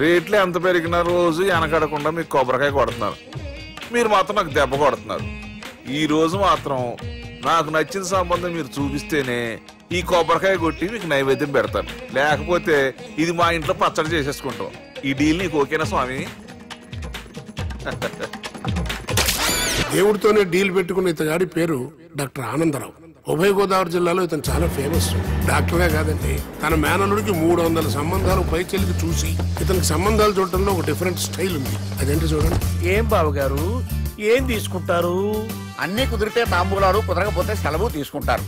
రేట్లు ఎంత పెరిగినా రోజు వెనకడకుండా మీకు కొబ్బరికాయ కొడుతున్నారు, మీరు మాత్రం నాకు దెబ్బ కొడుతున్నారు. ఈ రోజు మాత్రం నాకు నచ్చిన సంబంధం మీరు చూపిస్తేనే ఈ కొబ్బరికాయ కొట్టి మీకు నైవేద్యం పెడతాను, లేకపోతే ఇది మా ఇంట్లో పచ్చడి చేసేసుకుంటాం. ఈ డీల్ నీకు ఓకేనా స్వామి? దేవుడితోనే డీల్ పెట్టుకున్న ఇతగాడి పేరు డాక్టర్ ఆనందరావు. ఉభయ గోదావరి జిల్లాలో ఇతను చాలా ఫేమస్. డాక్టర్గా కాదండి, తన మేనల్లుడికి 300 సంబంధాలు పైచెలికి చూసి ఇతనికి సంబంధాలు చూడటంలో ఒక డిఫరెంట్ స్టైల్ ఉంది. అదేంటి చూడండి. ఏం బావగారు, ఏం తీసుకుంటారు? అన్ని కుదిరితే తాంబూలాలు, కుదరకపోతే సెలవు తీసుకుంటారు.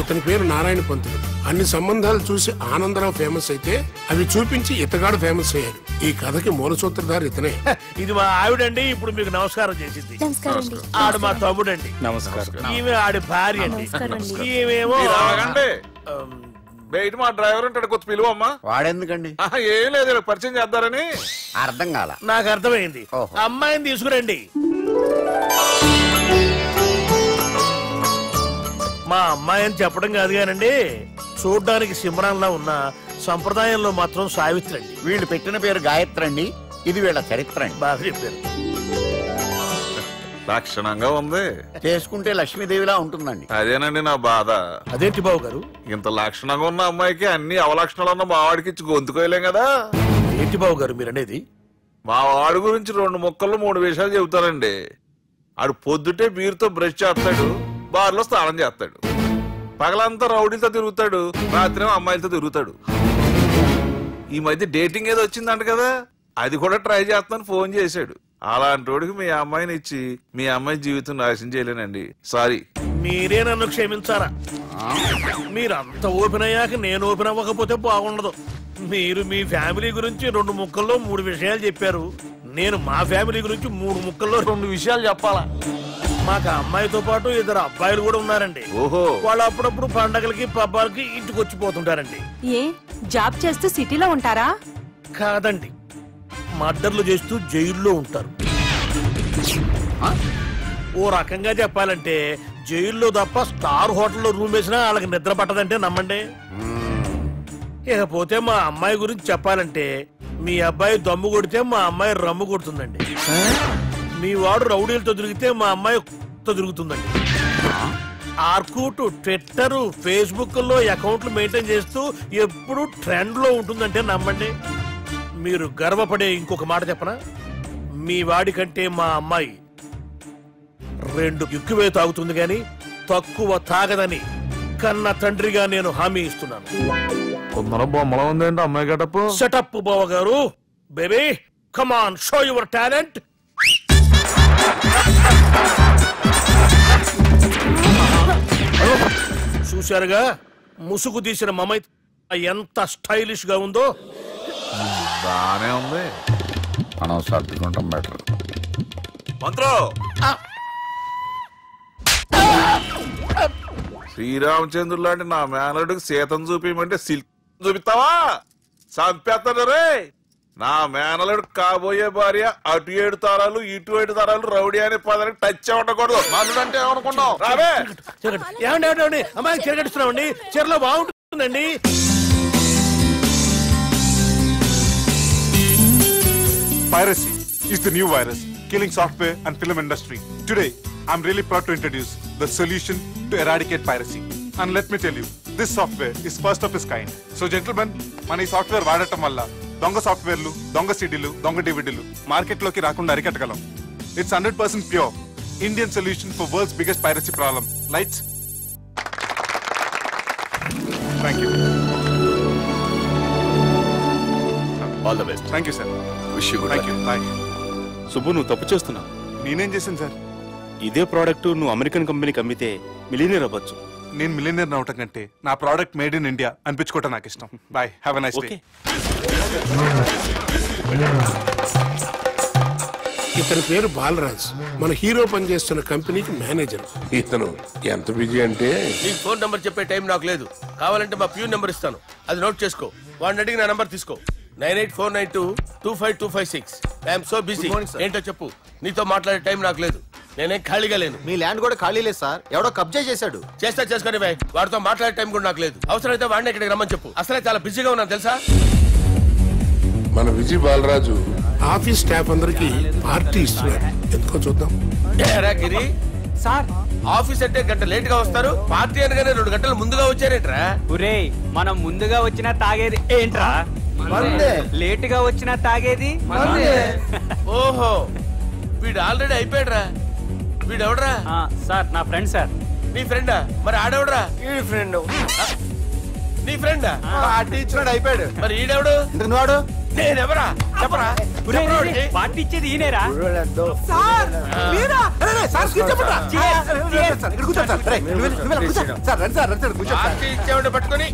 ఇతని పేరు నారాయణ పంతులు. అన్ని సంబంధాలు చూసి ఆనందరావు ఫేమస్ అయితే అవి చూపించి ఇతగాడు ఫేమస్ అయ్యాడు. ఈ కథకి మూల సూత్రధారి ఇతనే. ఇది మా ఆవిడండి, ఇప్పుడు మీకు నమస్కారం చేసింది. ఆడు మా తమ్ముడండి. నమస్కారం. ఈమె ఆడి భార్య అండి. ఈమెమో బయట మా డ్రైవర్ ఉంటాడు, కొత్త పిలువమ్మా. వాడెందుకండి? ఏం లేదు, పరిచయం చేద్దారని. అర్థం కాల. నాకు అర్థమైంది. అమ్మాయిని తీసుకురండి. మా అమ్మాయి అని చెప్పడం కాదు కానండి, చూడ్డానికి సింహరాన్లా ఉన్న సంప్రదాయంలో మాత్రం సావిత్రి అండి. వీళ్ళు పెట్టిన పేరు గాయత్రి అండి, ఇది వీళ్ళ చరిత్ర అండి. బాగా చెప్పారు. లక్షణంగా ఉంది, చేసుకుంటే లక్ష్మీదేవిలా ఉంటుందండి. అదేనండి నా బాధ. అదేంటి బాబు గారు, ఇంత లక్షణంగా ఉన్న అమ్మాయికి అన్ని అవలక్షణాలు ఉన్న మా వాడికి ఇచ్చి గొంతుకోయలేం కదా? ఏంటి బాబు గారు మీరు అనేది? మా వాడి గురించి 2 ముక్కల్లో 3 విషయాలు చెబుతానండి. ఆడు పొద్దుటే బీరుతో బ్రష్ చేస్తాడు, బార్లో స్నానం చేస్తాడు, పగలంతా రౌడీలతో తిరుగుతాడు, రాత్రి అమ్మాయిలతో తిరుగుతాడు. ఈ మధ్య డేటింగ్ ఏదో వచ్చిందంట కదా, అది కూడా ట్రై చేస్తాను ఫోన్ చేశాడు. అలాంటి వాడికి మీ అమ్మాయిని ఇచ్చి మీ అమ్మాయి జీవితం నాశనం చేయలేనండి. సారీ. మీరే నన్ను క్షమించారా? మీరంత ఓపెన్ అయ్యాక నేను ఓపెన్ అవ్వకపోతే బాగుండదు. మీరు మీ ఫ్యామిలీ గురించి 2 ముక్కల్లో 3 విషయాలు చెప్పారు. నేను మా ఫ్యామిలీ గురించి 3 ముక్కల్లో 2 విషయాలు చెప్పాలా? మాకు అమ్మాయితో పాటు 2 అబ్బాయిలు కూడా ఉన్నారండి. ఓహో. వాళ్ళు అప్పుడప్పుడు పండగలకి పబ్బాలకి ఇంటికి వచ్చిపోతుంటారండి. ఏ జాబ్ చేస్తూ సిటీలో ఉంటారా? కాదండి, మర్డర్లు చేస్తూ జైల్లో ఉంటారు. ఓ రకంగా చెప్పాలంటే జైల్లో తప్ప స్టార్ హోటల్లో రూమ్ వేసినా వాళ్ళకి నిద్ర పట్టదంటే నమ్మండి. ఇకపోతే మా అమ్మాయి గురించి చెప్పాలంటే మీ అబ్బాయి దమ్ము కొడితే మా అమ్మాయి రమ్ము కొడుతుందండి. మీ వాడు రౌడీలతో తిరిగితే మా అమ్మాయి తిరుగుతుందండి. ఆర్కుట్, ట్విట్టర్, ఫేస్బుక్ లో అకౌంట్లు మెయింటైన్ చేస్తూ ఎప్పుడు ట్రెండ్ లో ఉంటుందంటే నమ్మండి. మీరు గర్వపడే ఇంకొక మాట చెప్పనా? మీ వాడి కంటే మా అమ్మాయి 2 ఎక్కువే తాగుతుంది గాని తక్కువ తాగదని కన్న తండ్రిగా నేను హామీ ఇస్తున్నాను. కొందరు బొమ్మలా ఉందండి అమ్మాయి గడప. సెటప్ బావ గారు. Baby come on, show your talent. చూశారుగా ముసుగు తీసిన మమై ఎంత స్టైలిష్ గా ఉందో. బానే ఉంది. మనం సర్దుకుంటాం బెటర్. మంత్రో, శ్రీరామచంద్రుడు లాంటి నా మేనడుకి సీతను చూపించమంటే సిల్క్ చూపిస్తావా? చంపేస్తాడు రే. నా మేనలుడు కాబోయే భార్య అటు 7 తరాలు ఇటు 7 తరాలు రౌడీ అనే పదానికి టచ్ ఉండకూడదు. మనడు అంటే ఏమనుకున్నావు? రావే. ఏమండి అమ్మాయి చెరగడుస్తున్నామండి, చీరలో బాగుంటుందండి. Piracy is the new virus killing software and film industry. Today, I'm really proud to introduce the solution to eradicate piracy. And let me tell you, this software is first of its kind. So gentlemen, మన ఈ software వాడటం వల్ల దొంగ సాఫ్ట్వేర్లు, దొంగ సీడీలు, దొంగ డివిడీలు మార్కెట్లోకి రాకుండా అరికట్టగలం. It's 100% pure Indian solution for world's biggest piracy problem. Lights. Thank you. All the best. Thank you, sir. Wish you good. Thank you. Bye. Subbu, నువ్వు తప్పు చేస్తున్నావు. నేనేం చేశాను సార్? ఇదే ప్రోడక్ట్ నువ్వు అమెరికన్ కంపెనీకి అమ్మితే మిలియనీర్ అవ్వచ్చు. నేను మిలియనీర్ అవటం కంటే నా ప్రోడక్ట్ మేడ్ ఇన్ ఇండియా అనిపించుకోవటం నాకు ఇష్టం. Bye, have a nice day. ఇతని పేరు బాలరాజ్, మన హీరో పనిచేస్తున్న కంపెనీకి మేనేజర్. ఇతను ఎంత బిజీ అంటే నీ ఫోన్ నంబర్ చెప్పే టైం నాకు లేదు. కావాలంటే మా ప్యూన్ నెంబర్ ఇస్తాను, అది నోట్ చేసుకో. వాడిని అడిగి నా నంబర్ తీసుకో. 9849225256. I'm so busy. ఏంటో చెప్పు. నీతో మాట్లాడే టైం నాకు లేదు. నేనేం ఖాళీగా లేను. మీ ల్యాండ్ కూడా ఖాళీ లేదు సార్, ఎవడో కబ్జా చేశాడు. చేస్తా చేసుకుని వాడితో మాట్లాడే టైం కూడా నాకు లేదు. అవసరమైతే వాడిని ఇక్కడికి రమ్మని చెప్పు. అసలే చాలా బిజీగా ఉన్నాను తెలుసా. మన విజయ్ బాలరాజు ఆఫీస్ స్టాఫ్ అందరికి పార్టీ ఇస్తున్నారు, ఎందుకో చూద్దాం. గిరి సార్ ఆఫీస్ అంటే గంట లేట్ గా వస్తారు, పార్టీ అనగానే 2 గంటలు ముందుగా వచ్చారేంట్రా? ఒరే మనం ముందుగా వచ్చినా తాగేది ఏంట్రా? లేట్ గా వచ్చినా తాగేది. ఓహో వీడు ఆల్రెడీ అయిపోయాడురా. వీడెవడరా? సార్ నా ఫ్రెండ్ సార్. నీ ఫ్రెండా? మరి ఆడెవడరా? ఈ ఫ్రెండ్ నీ ఫ్రెండా? పార్టీ ఇచ్చినాడు అయిపోయాడు. మరి ఈడెవడు? వాడు నేనెవరా చెప్పరా? పార్టీ ఇచ్చేది ఈయనేరా? పార్టీ ఇచ్చేవాడిని పట్టుకొని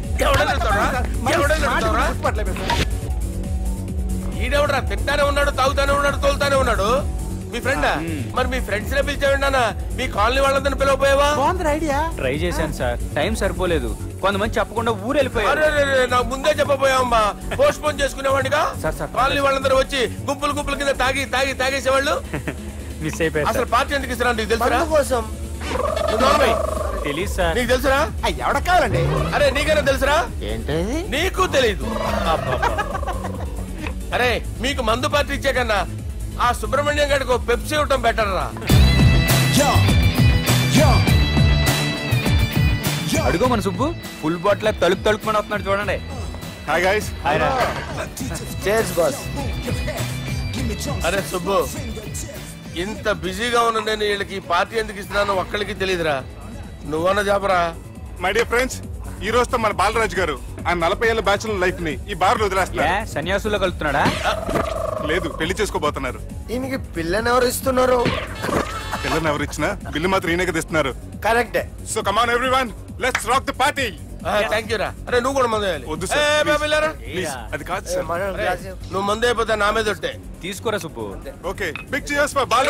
ఈడెవడరా? తింటానే ఉన్నాడు, తాగుతానే ఉన్నాడు, తోలుతానే ఉన్నాడు. మీ ఫ్రెండా? మరి మీ ఫ్రెండ్స్ నే పిలిచాడు. మీ కాలనీ వాళ్ళందరినీ పిలవపోయావా? ట్రై చేశాను సార్, టైం సరిపోలేదు. కొంతమంది చెప్పకుండా ఊరు వెళ్ళిపోయారు. నాకు ముందే చెప్పబోయావమ్మా. పోస్ట్ పోన్ చేసుకునేవాడిగా. కాలనీ వాళ్ళందరూ వచ్చి గుంపుల కింద తాగేసేవాళ్ళు. మిస్ అయిపోయారు. అసలు పార్టీ ఎందుకు ఇస్తున్నా నీకు తెలుసురా? కోసం తెలీదు సార్. నీకు తెలుసురా? ఎవడ కావాలండి? అరే నీకైనా తెలుసురా? ఏంటి నీకు తెలీదు. అరే మీకు మందు పార్టీ ఇచ్చే కన్నా ఆ సుబ్రహ్మణ్యం గారికి పెప్సీ ఇవ్వటం బెటర్ రా. అడుగో మన సుబ్బు ఫుల్ బాటిల్ తలుపుమని వస్తున్నాడు చూడండి. Hi guys. Chairs boss. అరే సుబ్బు ఇంత బిజీగా ఉన్న నేను వీళ్ళకి పార్టీ ఎందుకు ఇస్తున్నాను ఒక్కడికి తెలియదురా. నువ్వన్న జాబరా? మై డియర్ ఫ్రెండ్స్, ఈ రోజుతో మన బాలరాజు గారు ఆ 40 ఏళ్ల బ్యాచులర్ లైఫ్ ని ఈ బార్ లో వదిలేస్తున్నారు. సన్యాసుల్లో కలుపుతున్నాడా? లేదు, పెళ్లి చేసుకోబోతున్నారు. ఈయనకి పిల్లని ఎవరు ఇస్తున్నారు? పిల్లని ఎవరు ఇచ్చినా బిల్లు మాత్రం ఈయనకి తెస్తున్నారు. కరెక్టే. So come on everyone, let's rock the party. Thank you రా. అరే నువ్వు కూడా మందు వేయాలి. వద్దు సార్, ప్లీజ్. అది కాదు సార్. నువ్వు మందు అయిపోతే నా మీద ఒట్టే. తీసుకోరా Subbu. Okay, big cheers for Bala.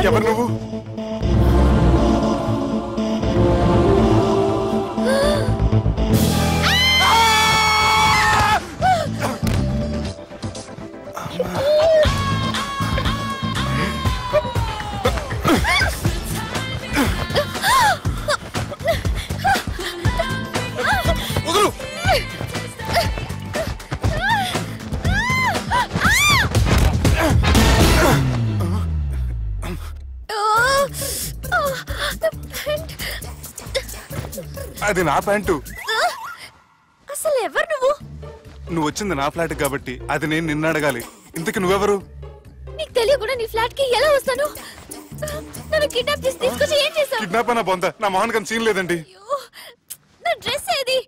ఎవరు నువ్వు? అది నా ప్యాంటు. అసలు ఎవరు నువ్వు? నువ్వు వచ్చింది నా ఫ్లాట్ కాబట్టి అది నేను నిన్ను అడగాలి. ఇంతకి నువ్వెవరు? నీకు తెలియకుండా నీ ఫ్లాట్ కి ఎలా వస్తాను? నన్ను కిడ్నాప్ చేసి తీసుకొచ్చి ఏం చేసావు? కిడ్నాప్ అన్న బొంద, నా మొహన్ కన్నా సీన్ లేదండి. నా డ్రెస్ ఏది?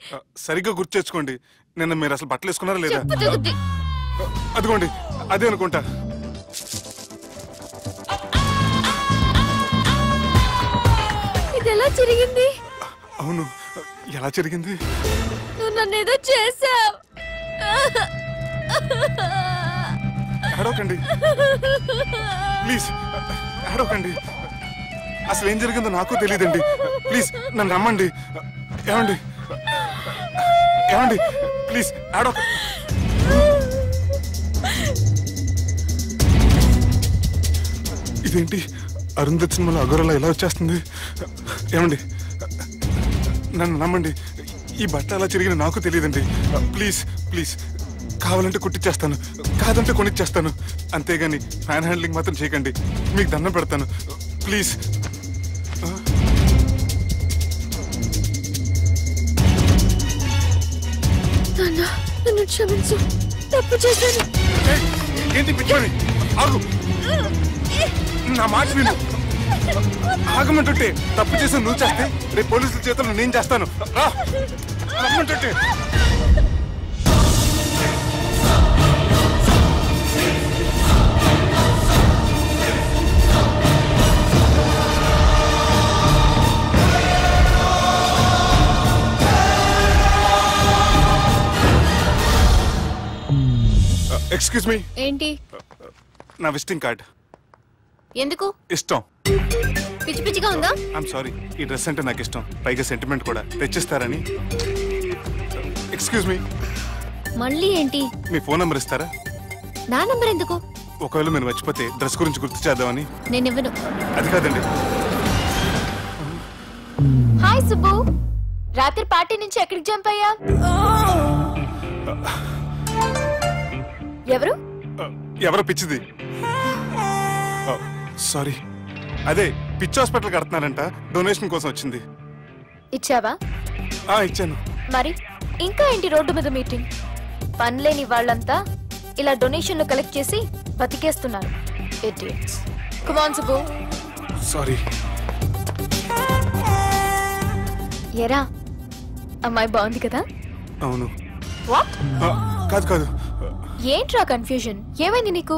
సరిగ్గా గుర్తు తెచ్చుకోండి. నిన్న మీరు అసలు బట్టలు వేసుకున్నారా లేదా? చెప్పు తగ్గుద్ది. అదిగోండి అదే అనుకుంటా. ఇది ఎలా జరిగింది? అవును, ఎలా జరిగింది? నువ్వు నన్ను ఏదో చేసావు. ఏడవకండి ప్లీజ్, ఏడవకండి. అసలు ఏం జరిగిందో నాకు తెలియదండి. ప్లీజ్ నన్ను రమ్మండి. ఏమండి ఏమండి ప్లీజ్ ఏడవ. ఇదేంటి అరుంధతి సినిమాలో అగోరలా ఎలా వచ్చేస్తుంది? ఏమండి నన్ను నమ్మండి, ఈ బట్ట అలా చిరిగిన నాకు తెలియదండి. ప్లీజ్ ప్లీజ్, కావాలంటే కుట్టిచ్చేస్తాను, కాదంటే కొనిచ్చేస్తాను. అంతేగాని ఫ్యాన్ హ్యాండ్లింగ్ మాత్రం చేయకండి, మీకు దండం పెడతాను ప్లీజ్. నన్ను క్షమించు, తప్పు చేశాను. ఏంటి పిచ్చోని? ఆగు, నా మాట విను. ఆగమంటుంటే తప్పు చేసి నువ్వు చేస్తే రేపు పోలీసుల చేతుల్లో నేను చేస్తాను. రా రమ్మంటుంటే. Excuse me. ఏంటి? నా విజిటింగ్ కార్డ్. ఎందుకు? ఇష్టం. పిచ్చి పిచ్చిగా ఉందా? ఐఎమ్ సారీ, ఈ డ్రెస్ అంటే నాకు ఇష్టం, పైగా సెంటిమెంట్ కూడా. తెచ్చిస్తారని. Excuse me. మళ్ళీ ఏంటి? మీ ఫోన్ నెంబర్ ఇస్తారా? నా నంబర్ ఎందుకు? ఒకవేళ మీరు మర్చిపోతే డ్రెస్ గురించి గుర్తు చేద్దామని. నేను ఇవ్వను. అది కాదండి. హాయ్ సుబ్బు, రాత్రి పార్టీ నుంచి ఎక్కడికి జంప్ అయ్యా? ఎవరు? ఎవరో పిచ్చిది. సారీ, అదే పిచ్చి హాస్పిటల్ కడుతున్నారంట, డొనేషన్ కోసం వచ్చింది. ఇచ్చావా? ఇచ్చాను. మరి ఇంకా ఏంటి రోడ్డు మీద మీటింగ్? పనిలేని వాళ్ళంతా ఇలా డొనేషన్లు కలెక్ట్ చేసి బతికేస్తున్నారు. Idiots. Come on Subbu. Sorry. ఎరా, అమ్మాయి బాగుంది కదా? అవును. వాట్? కాదు కాదు. ఏంట్రా కన్ఫ్యూజన్? ఏమైంది నీకు?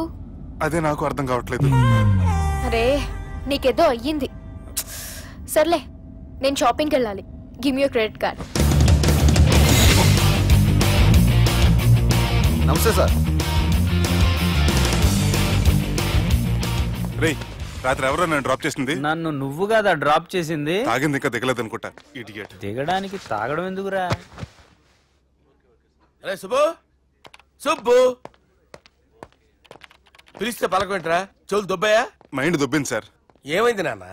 అదే నాకు అర్థం కావట్లేదు. అరే, నీకేదో అయ్యింది. సర్లే, నేను షాపింగ్కి వెళ్ళాలి. Give me your credit card. నమస్తే సార్. రే, రాత్రి ఎవరో నన్ను డ్రాప్ చేసింది? నన్ను నువ్వు కదా డ్రాప్ చేసింది. తాగింది ఇంకా దిగలేదు అనుకుంటా. ఇడియట్. దిగడానికి తాగడం ఎందుకురా? అరే సుబ్బు, సుబ్బు పిలిస్తే పలకమేంట్రా? చెవులు దొబ్బాయా? Mind దొబ్బింది sir. ఏమైంది నాన్న?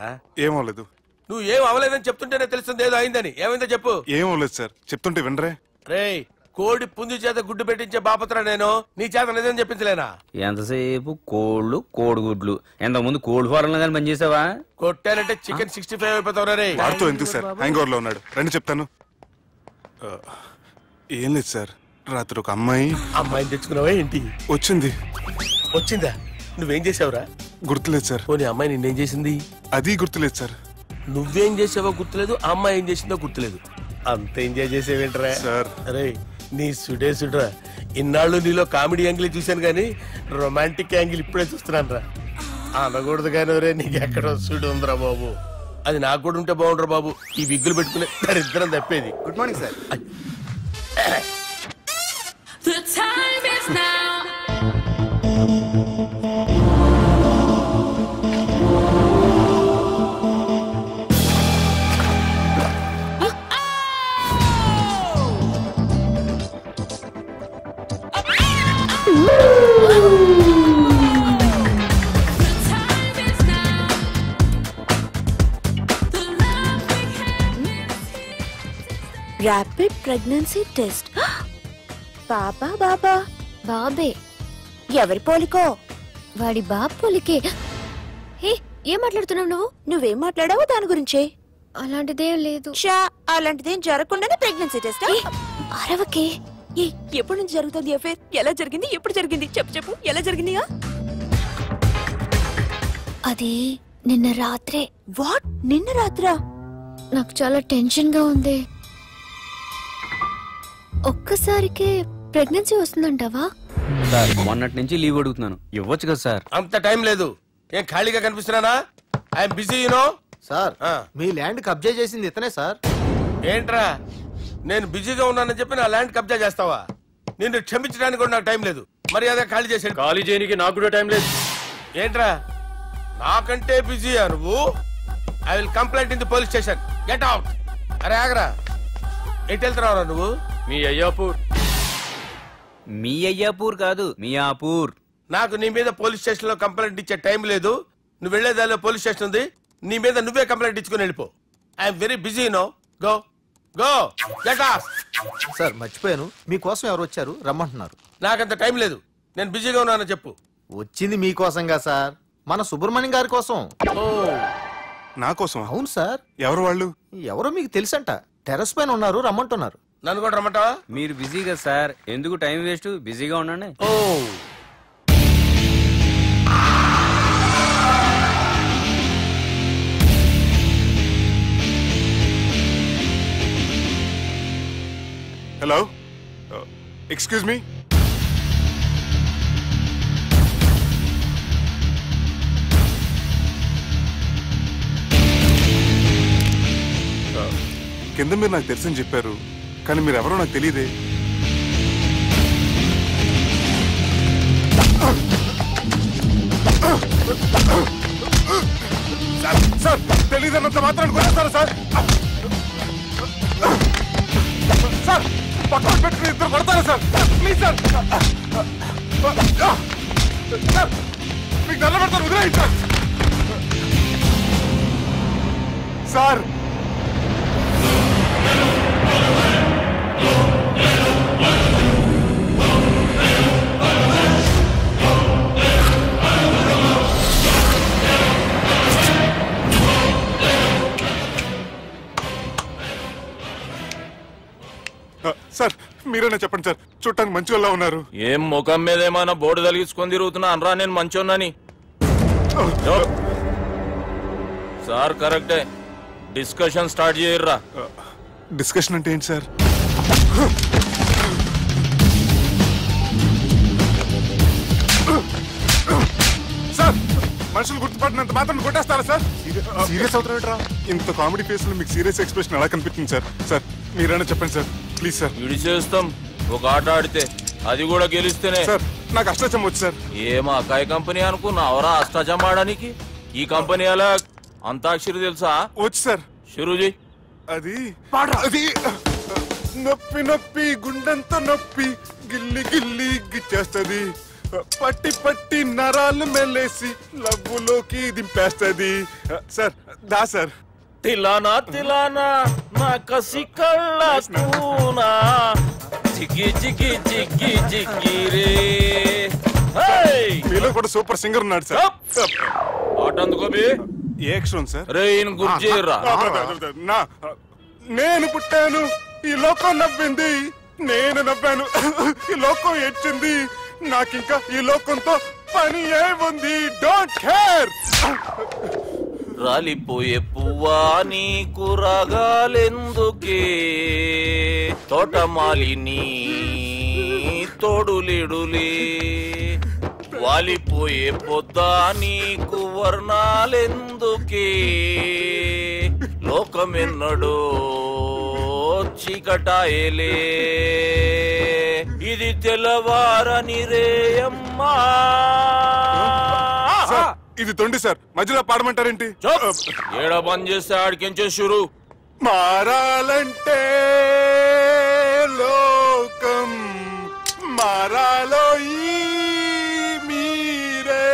ఏమవలేదు. నువ్వు ఏం అవలేదని చెప్తుంటేనే తెలుస్తుంది ఏదో అయిందని. ఏమైందో చెప్పు. ఏమవలేదు సార్, చెప్తుంటే వినరే. రేయ్, కోడి పుంజు చేత గుడ్డు పెట్టించే బాపత్ర నేను. నీ చేత నిజం చెప్పించలేనా? ఎంతసేపు కోళ్ళు కోడిగుడ్లు. ఎంతకు ముందు కోడి ఫారంలో కానీ పనిచేసావా? కొట్టానంటే చికెన్ 65 అయిపోతావు రే. వాడుతూ ఎందుకు సార్, హ్యాంగ్ ఓవర్ లో ఉన్నాడు. రండి చెప్తాను. ఏం లేదు సార్, రాత్రి ఒక అమ్మాయిని తెచ్చుకున్నావా ఏంటి? వచ్చిందా? నువ్వేం చేసావురా? గుర్తులేదు సార్. పోనీ అమ్మాయి నిన్నేం చేసింది? అది గుర్తులేదు సార్. నువ్వేం చేసావో గుర్తులేదు, ఆ అమ్మాయి ఏం చేసిందో గుర్తులేదు. అంత ఎంజాయ్ చేసేవేంట్రా సార్? అరే, నీ సుడే సుడ్రా. ఇన్నాళ్ళు నీలో కామెడీ యాంగిల్ చూశాను కానీ రొమాంటిక్ యాంగిల్ ఇప్పుడే చూస్తున్నాను రా. అనకూడదు కానీ రే, నీకు ఎక్కడ సుడు ఉందిరా బాబు. అది నాకు కూడా ఉంటే బాగుండ్రా బాబు. ఈ విగ్గులు పెట్టుకునే దరిద్రం తప్పేది. Good morning sir. The time is now. Rapid pregnancy test. బాబా బాబా బాబే. ఎవరి పోలికో? వాడి బాబు పోలికే. హే, ఏం మాట్లాడుతున్నావు నువ్వు? నువ్వేం మాట్లాడావో దాని గురించే. అలాంటిదేం లేదు. అలాంటిదేం జరగకుండానే ప్రెగ్నెన్సీ టెస్ట్? అరవకే. ఎప్పటి నుంచి జరుగుతుంది అఫేర్? ఎలా జరిగింది? ఎప్పుడు జరిగింది? చెప్పు చెప్పు, ఎలా జరిగిందిగా? అది నిన్న రాత్రే. వాట్? నిన్న రాత్రా? నాకు చాలా టెన్షన్ గా ఉంది. ఒక్కసారికే ప్రెగ్నెన్సీ వస్తుందంటావా? సార్, మొన్నటి నుంచి లీవ్ అడుగుతున్నాను, ఇవ్వచ్చు కదా సార్? అంత టైం లేదు. ఏం ఖాళీగా కనిపిస్తున్నానా? I'm busy you know. సార్, మీ ల్యాండ్ కబ్జా చేసింది ఇతనే సార్. ఏంట్రా, నేను బిజీగా ఉన్నానని చెప్పి నా ల్యాండ్ కబ్జా చేస్తావా? నిన్ను క్షమించడానికి కూడా నాకు టైం లేదు. మర్యాద ఖాళీ చేసాడు. ఖాళీ చేయడానికి నాకు కూడా టైం లేదు. ఏంట్రా, నాకంటే బిజీయా నువ్వు? I will complaint in the police station. Get out. అరే ఆగరా, ఎటు వెళ్తున్నావురా నువ్వు? మీ అయ్యాపూర్. మీ అయ్యాపూర్ కాదు, మియాపూర్. నాకు నీ మీద పోలీస్ స్టేషన్ లో కంప్లైంట్ ఇచ్చే టైం లేదు. నువ్వు వెళ్లేదాలో పోలీస్ స్టేషన్ ఉంది. నీ మీద నువ్వే కంప్లైంట్ ఇచ్చుకుని వెళ్ళిపో. I'm very busy no. Go go get off. Sir, మర్చిపోయాను, మీకోసం ఎవరు వచ్చారు, రమ్మంటున్నారు. నాకంత టైం లేదు, నేను బిజీగా ఉన్నానని చెప్పు. వచ్చింది మీకోసంగా సార్, మన సుబ్రహ్మణ్యం గారి కోసం. నా కోసం? అవును సార్. ఎవరు వాళ్ళు? ఎవరో మీకు తెలుసంట. టెర్రస్ పైన ఉన్నారు, రమ్మంటున్నారు. నన్ను కూడా రమ్మంటావా? మీరు బిజీగా సార్, ఎందుకు టైం వేస్ట్? బిజీగా ఉండండి. Hello, excuse me. కింద మీరు నాకు తెలుసని చెప్పారు, కానీ మీరు ఎవరో నాకు తెలియదే. సార్ తెలీదన్నంత మాత్రం కొనేస్తారా సార్? సార్ పక్కన పెట్టుకుని ఇద్దరు కొడతారా సార్? Please sir. సార్ మీకు దండం పెడతాను, వదిలేయండి సార్. సార్ సార్ మీరేనా చెప్పండి సార్, చూడటానికి మంచి వాళ్ళ ఉన్నారు. ఏం ముఖం మీద ఏమైనా బోర్డు తలిగించుకొని తిరుగుతున్నా అనరా నేను మంచోన్నాని? సార్ కరెక్టే, డిస్కషన్ స్టార్ట్ చేయర్రా. డిస్కషన్ అంటే ఏంటి సార్? సార్ మనుషులు గుర్తుపట్టినంత మాత్రం కొట్టేస్తారా సార్? సీరియస్ అవుతున్నారా? ఇంత కామెడీ ఫేస్ లో మీకు సీరియస్ ఎక్స్ప్రెషన్ ఎలా కనిపిస్తుంది సార్? సార్ మీరైనా చెప్పండి సార్ ప్లీజ్ సార్. విడి చేస్తాం ఒక ఆట ఆడితే, అది కూడా గెలిస్తేనే. సార్ నాకు అష్టాచం వచ్చు సార్. ఏం అకాయ కంపెనీ అనుకున్నావరా అష్టాచం ఆడడానికి? ఈ కంపెనీ అలా అంతాక్షరి తెలుసా? వచ్చు సార్. షురూజీ. అది అది నొప్పి నొప్పి గుండెంత నొప్పి గిల్లి గిల్లి గిచ్చేస్తుంది, పట్టి పట్టి నరాలు మెల్లేసి లవ్వులోకి దింపేస్తుంది. సార్ దా సార్. తిలానా తిలానా నా కసి కళ్ళూనా జిగ్గి జిగ్గి జిగ్గి జిగ్గి రే. మీలో కూడా సూపర్ సింగర్ ఉన్నాడు సార్. ఆట అందుకోబి ఏ అక్షరం సార్? రే ఈయన గుర్తు చేయరా. నేను పుట్టాను ఈ లోకం నవ్వింది, నేను నవ్వాను ఈ లోకం ఏడ్చింది, నాకింకా ఈ లోకంతో పని ఏముంది, డోంట్ కేర్. రాలిపోయే పువ్వా నీకు రాగాలెందుకే, తోటమాలిని తోడులిడులే, వాలిపోయే పొద్దా నీకు వర్ణాలెందుకే, లోకమెన్నడో చీకటాయలే, ఇది తెల్లవారని రేయమ్మా. ఇది తొండి సార్, మధ్యలో పాడమంటారేంటి? ఏడ బంద్ చేస్తే ఆడికించే షురు. మారాలంటే లోకం మారాలో మీరే.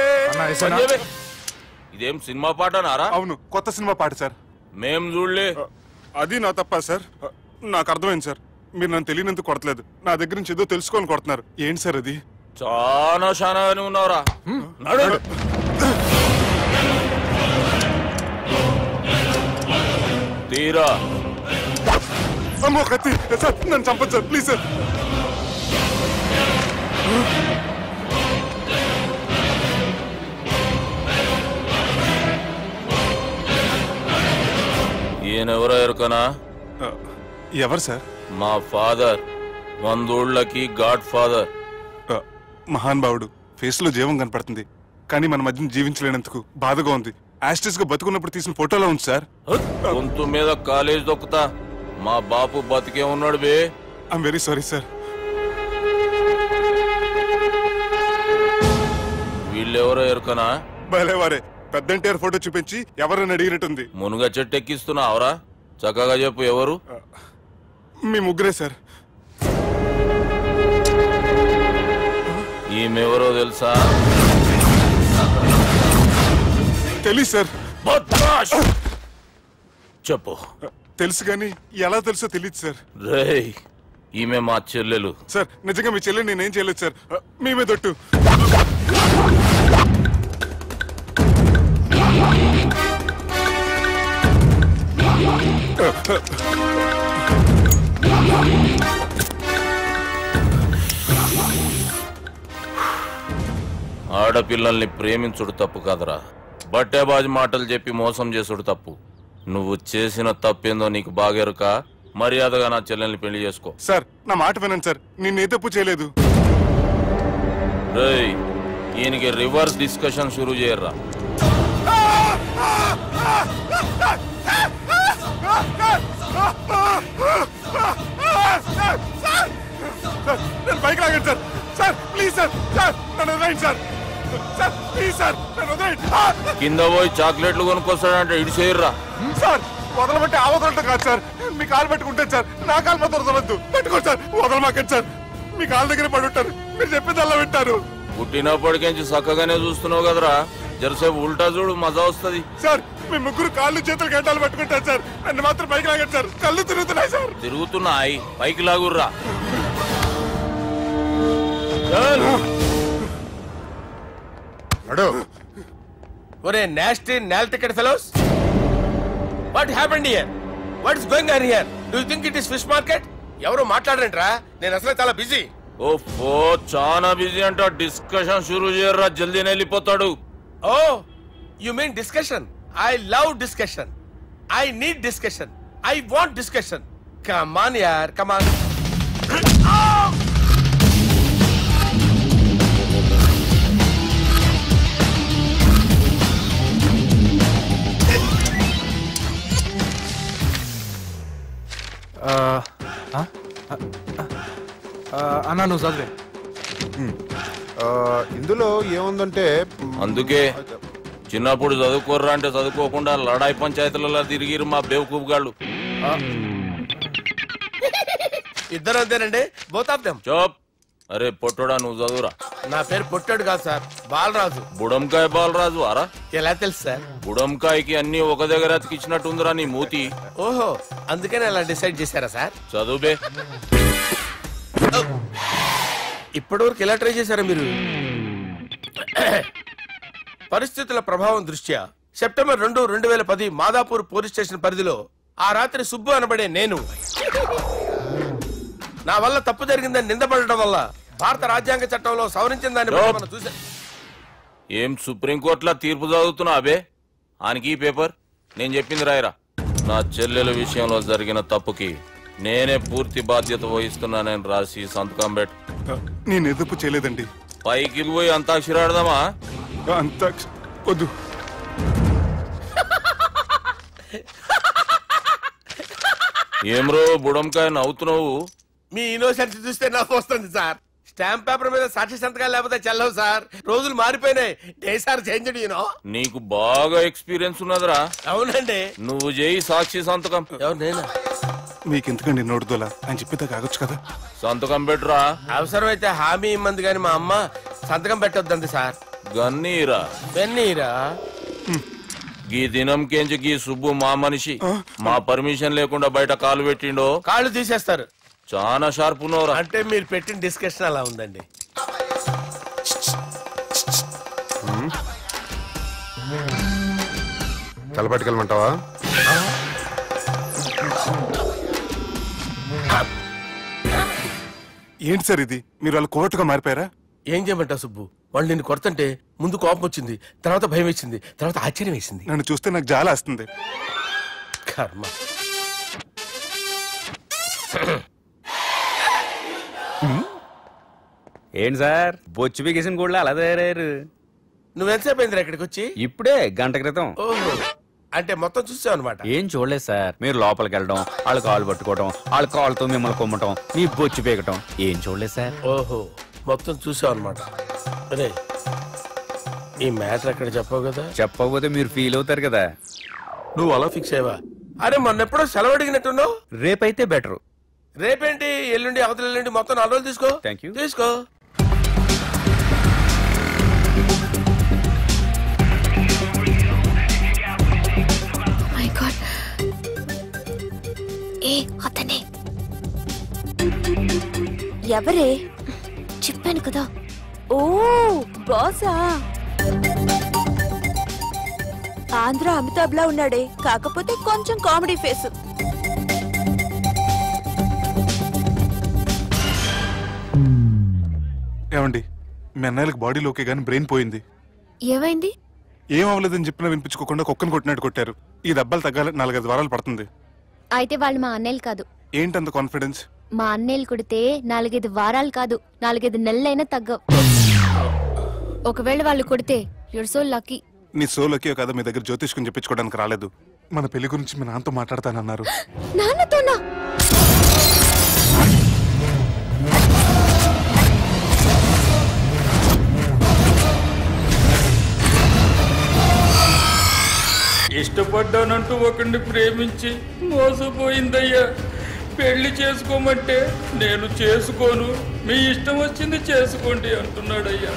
ఇదేం సినిమా పాట నారా? అవును, కొత్త సినిమా పాట సార్. మేం చూడలే. అది నా తప్ప సార్. నాకు అర్థమైంది సార్, మీరు నన్ను తెలియనందుకు కొడతలేదు, నా దగ్గర నుంచి ఏదో తెలుసుకొని కొడుతున్నారు. ఏంటి సార్ అది? చాలా శానాగానే ఉన్నావురా. నడు. తీరా. అమ్మో కత్తి సార్, నన్ను చంపదు సార్ ప్లీజ్ సార్. ఈయనెవరో ఎరుకనా? ఎవరు సార్? మా ఫాదర్, 100 ఊళ్ళకి గాడ్ ఫాదర్. మహానుభావుడు, ఫేస్ లో జీవం కనపడుతుంది, కానీ మన మధ్యన జీవించలేనందుకు బాధగా ఉంది. యాస్టిస్ గా బతుకున్నప్పుడు తీసిన ఫోటోలో ఉంది సార్. గొంతు మీద కాలేజ్ దొక్కుతా, మా బాపు బతికే ఉన్నాడు బే. I'm very sorry sir. వీళ్ళెవరో ఎరుకనా? భలేవారే, పెద్ద ఎన్టీఆర్ ఫోటో చూపించి ఎవరైనా అడిగినట్టుంది. మునుగ చెట్టు ఎక్కిస్తున్నావురా? చక్కగా చెప్పు ఎవరు? మీ ముగ్గురే సార్. ఈమెవరో తెలుసా? తెలీదు సార్. చెప్పు. తెలుసు కానీ ఎలా తెలుసో తెలియదు సార్. రేయ్, ఈమె మా చెల్లెలు సార్. నిజంగా మీ చెల్లెలు నేనేం చేయలేదు సార్, మీ మీద ఒట్టు. ఆడపిల్లల్ని ప్రేమించుడు తప్పు కాదురా, బట్టేబాజు మాటలు చెప్పి మోసం చేసుడు తప్పు. నువ్వు చేసిన తప్పేందో నీకు బాగెరుక. మర్యాదగా నా చెల్లెల్ని పెళ్లి చేసుకో. సార్ నా మాట వినండి సార్, నిన్నే తప్పు చేయలేదు. రేయ్, ఈయనకి రివర్స్ డిస్కషన్ షురూ చేయర్రా. బైక్ లాగండి sir, sir please sir sir నన్ను వదిలేయండి సార్ సార్ ప్లీజ్ సార్ నన్ను వదిలేయండి. కింద పోయి చాక్లెట్లు కొనుక్కొస్తాడంటే ఇటు చేయర్రా. సార్ వదలబట్టి ఆ వదలటం కాదు సార్, మీ కాలు పెట్టుకుంటాను సార్, నా కాలు మాత్రం వదలవద్దు. పెట్టుకోండి సార్, వదలమాకండి సార్, మీ కాళ్ళ దగ్గర పడి ఉంటారు, మీరు చెప్పింది అలా వింటారు. పుట్టినప్పటికేంచి చక్కగానే చూస్తున్నావు కదరా, జరసేపు ఉల్టా చూడు మజా వస్తుంది. సార్ మీ ముగ్గురు కాళ్ళు చేతులు గంటలు పట్టుకుంటారు సార్, నన్ను మాత్రం పైకి లాగండి సార్, కళ్ళు తిరుగుతున్నాయి సార్. తిరుగుతున్నాయి, పైకి లాగుర్రా. ఒరే నాస్టీ నాల్ ticket fellows, what happened here? What is going on here? Do you think it is fish market? ఎవరు మాట్లాడరంట్రా, నేను అసలే చాలా బిజీ. ఓ చాలా బిజీ అంట, డిస్కషన్ షురూ చేయర్రా, జల్దీనే వెళ్ళిపోతాడు. Oh you mean discussion? I love discussion, I need discussion, I want discussion. Come on యార్, కమ్ ఆన్. అన్నా నువ్వు చదివే. ఇందులో ఏముందంటే అందుకే చిన్నప్పుడు చదువుకోర్రా అంటే చదువుకోకుండా లడాయి పంచాయతీలలో తిరిగిరు మా బేవకూఫ్ గాళ్ళు. ఇద్దరు అంతేనండి, బోత్ ఆఫ్ దెమ్. చోప్. అరే పొట్టోడా నువ్వు చదువురా. నా పేరు పొట్టాడు కాదు సార్, బాలరాజు. బుడంకాయ బాలరాజు అరా? ఎలా తెలుసు సార్? బుడంకాయకి అన్ని ఒక దగ్గర అతికిచ్చినట్టుందిరా నీ మూతి. ఓహో, అందుకని అలా డిసైడ్ చేశారా సార్? చదువుబే. ఇప్పటివరకు ఎలా ట్రై చేశారా మీరు? పరిస్థితుల ప్రభావం దృష్ట్యా సెప్టెంబర్ 2, 2010 మాదాపూర్ పోలీస్ స్టేషన్ పరిధిలో ఆ రాత్రి సుబ్బు అనబడే నేను నా వల్ల తప్పు జరిగిందని నిందపడటం వల్ల భారత రాజ్యాంగ చట్టంలో సవరించిన దాన్ని మనం చూసా. ఏం సుప్రీంకోర్టులో తీర్పు చదువుతున్నా అబే? ఆనికి ఈ పేపర్ నేను చెప్పింది రాయరా. నా చెల్లెల విషయంలో జరిగిన తప్పుకి నేనే పూర్తి బాధ్యత వహిస్తున్నానని రాసి సంతకం పెట్టు. నేను ఎదుపు చేయలేదండి. పైకి పోయి అంతాక్షరి ఆడదామా? వద్దు. ఏమ్రో బుడంకాయ నవ్వుతున్నావు? మీ ఇన్నోసెన్స్ చూస్తే నవ్వు వస్తుంది సార్. స్టాంప్ పేపర్ మీద సాక్షి సంతకాలు లేకపోతే చెల్లవు సార్. రోజులు మారిపోయినాయి, days are changed you know. నీకు బాగా ఎక్స్పీరియన్స్ ఉన్నదిరా. అవునండి. నువ్వు చేయి సాక్షి సంతకం. ఎవరు నేనా? మీకు ఎందుకండి నోడుదోలా, ఆయన చెప్పేదా కాగొచ్చు కదా. సంతకం పెట్టురా. అవసరమైతే హామీ ఇమ్మంది కానీ మా అమ్మ సంతకం పెట్టొద్దండి సార్. గన్నీరా వెన్నీరా? గీ దినంకేంచి గీ సుబ్బు మా మనిషి, మా పర్మిషన్ లేకుండా బయట కాలు పెట్టిండో కాళ్ళు తీసేస్తారు. చాలా షార్ప్ ఉన్నవరా. అంటే మీరు పెట్టిన డిస్కషన్ అలా ఉందండి. తలపట్టుకెళ్ళమంటావా? ఏంటి సార్ ఇది, మీరు వాళ్ళు కోర్టుగా మారిపోయారా? ఏం చేయమంటావు సుబ్బు, వాళ్ళు నిన్ను కొడుతుంటే ముందు కోపం వచ్చింది, తర్వాత భయం వేసింది, తర్వాత ఆశ్చర్యం వేసింది. నన్ను చూస్తే నాకు జాల వస్తుంది. కర్మ. ఏంటి సార్ బొచ్చు బిగేసిన కూడా అలా తయారయ్యారు? నువ్వెంతసేపు అయిందిరా ఇక్కడికి వచ్చి? ఇప్పుడే గంట క్రితం. ఓహో, అంటే మొత్తం చూసావు అనమాట. ఏం చూడలేదు సార్, మీరు లోపలికి వెళ్ళడం, వాళ్ళ కాళ్ళు పట్టుకోవడం, వాళ్ళ కాళ్ళతో మిమ్మల్ని కొమ్మటం, మీ బొచ్చు పీకటం ఏం చూడలేదు సార్. ఓహో, మొత్తం చూసావు అనమాట. అరే ఈ మ్యాటర్ అక్కడ చెప్పావు కదా. చెప్పకపోతే మీరు ఫీల్ అవుతారు కదా. నువ్వు అలా ఫిక్స్ అయ్యవా? అరే మొన్నెప్పుడో సెలవు అడిగినట్టున్నావు. రేపైతే బెటర్. రేపేంటి, ఎల్లుండి, అవతల ఎల్లుండి, మొత్తం 4 రోజులు తీసుకో. Thank you. తీసుకో. మై గాడ్, ఏ అతనే ఎవరే? చెప్పాను కదా. ఓ బాసా, ఆంధ్ర అమితాబ్ లా ఉన్నాడే, కాకపోతే కొంచెం కామెడీ ఫేస్. ఏమండి, మీ అన్నయ్యలకు బాడీలోకే గానీ బ్రెయిన్ పోయింది. ఏమైంది? ఏం అవ్వలేదని చెప్పినా వినిపించుకోకుండా కుక్కను కొట్టినట్టు కొట్టారు. ఈ దెబ్బలు తగ్గాలి 4-5 వారాలు పడుతుంది. అయితే వాళ్ళు మా అన్నయ్యలు కాదు. ఏంటంత కాన్ఫిడెన్స్? మా అన్నయ్యలు కొడితే 4-5 వారాలు కాదు, 4-5 నెలలైనా తగ్గవు. ఒకవేళ వాళ్ళు కొడితే యూర్ సో లక్కీ. నీ సోలోకి కదా మీ దగ్గర జ్యోతిష్కం చెప్పించుకోవడానికి రాలేదు. మన పెళ్లి గురించి మీ నాన్నతో మాట్లాడతానన్నారు. నాన్నతోనా? ఇష్టపడ్డానంటూ ఒకరిని ప్రేమించి మోసపోయిందయ్యా. పెళ్లి చేసుకోమంటే నేను చేసుకోను, మీ ఇష్టం వచ్చింది చేసుకోండి అంటున్నాడయ్యా.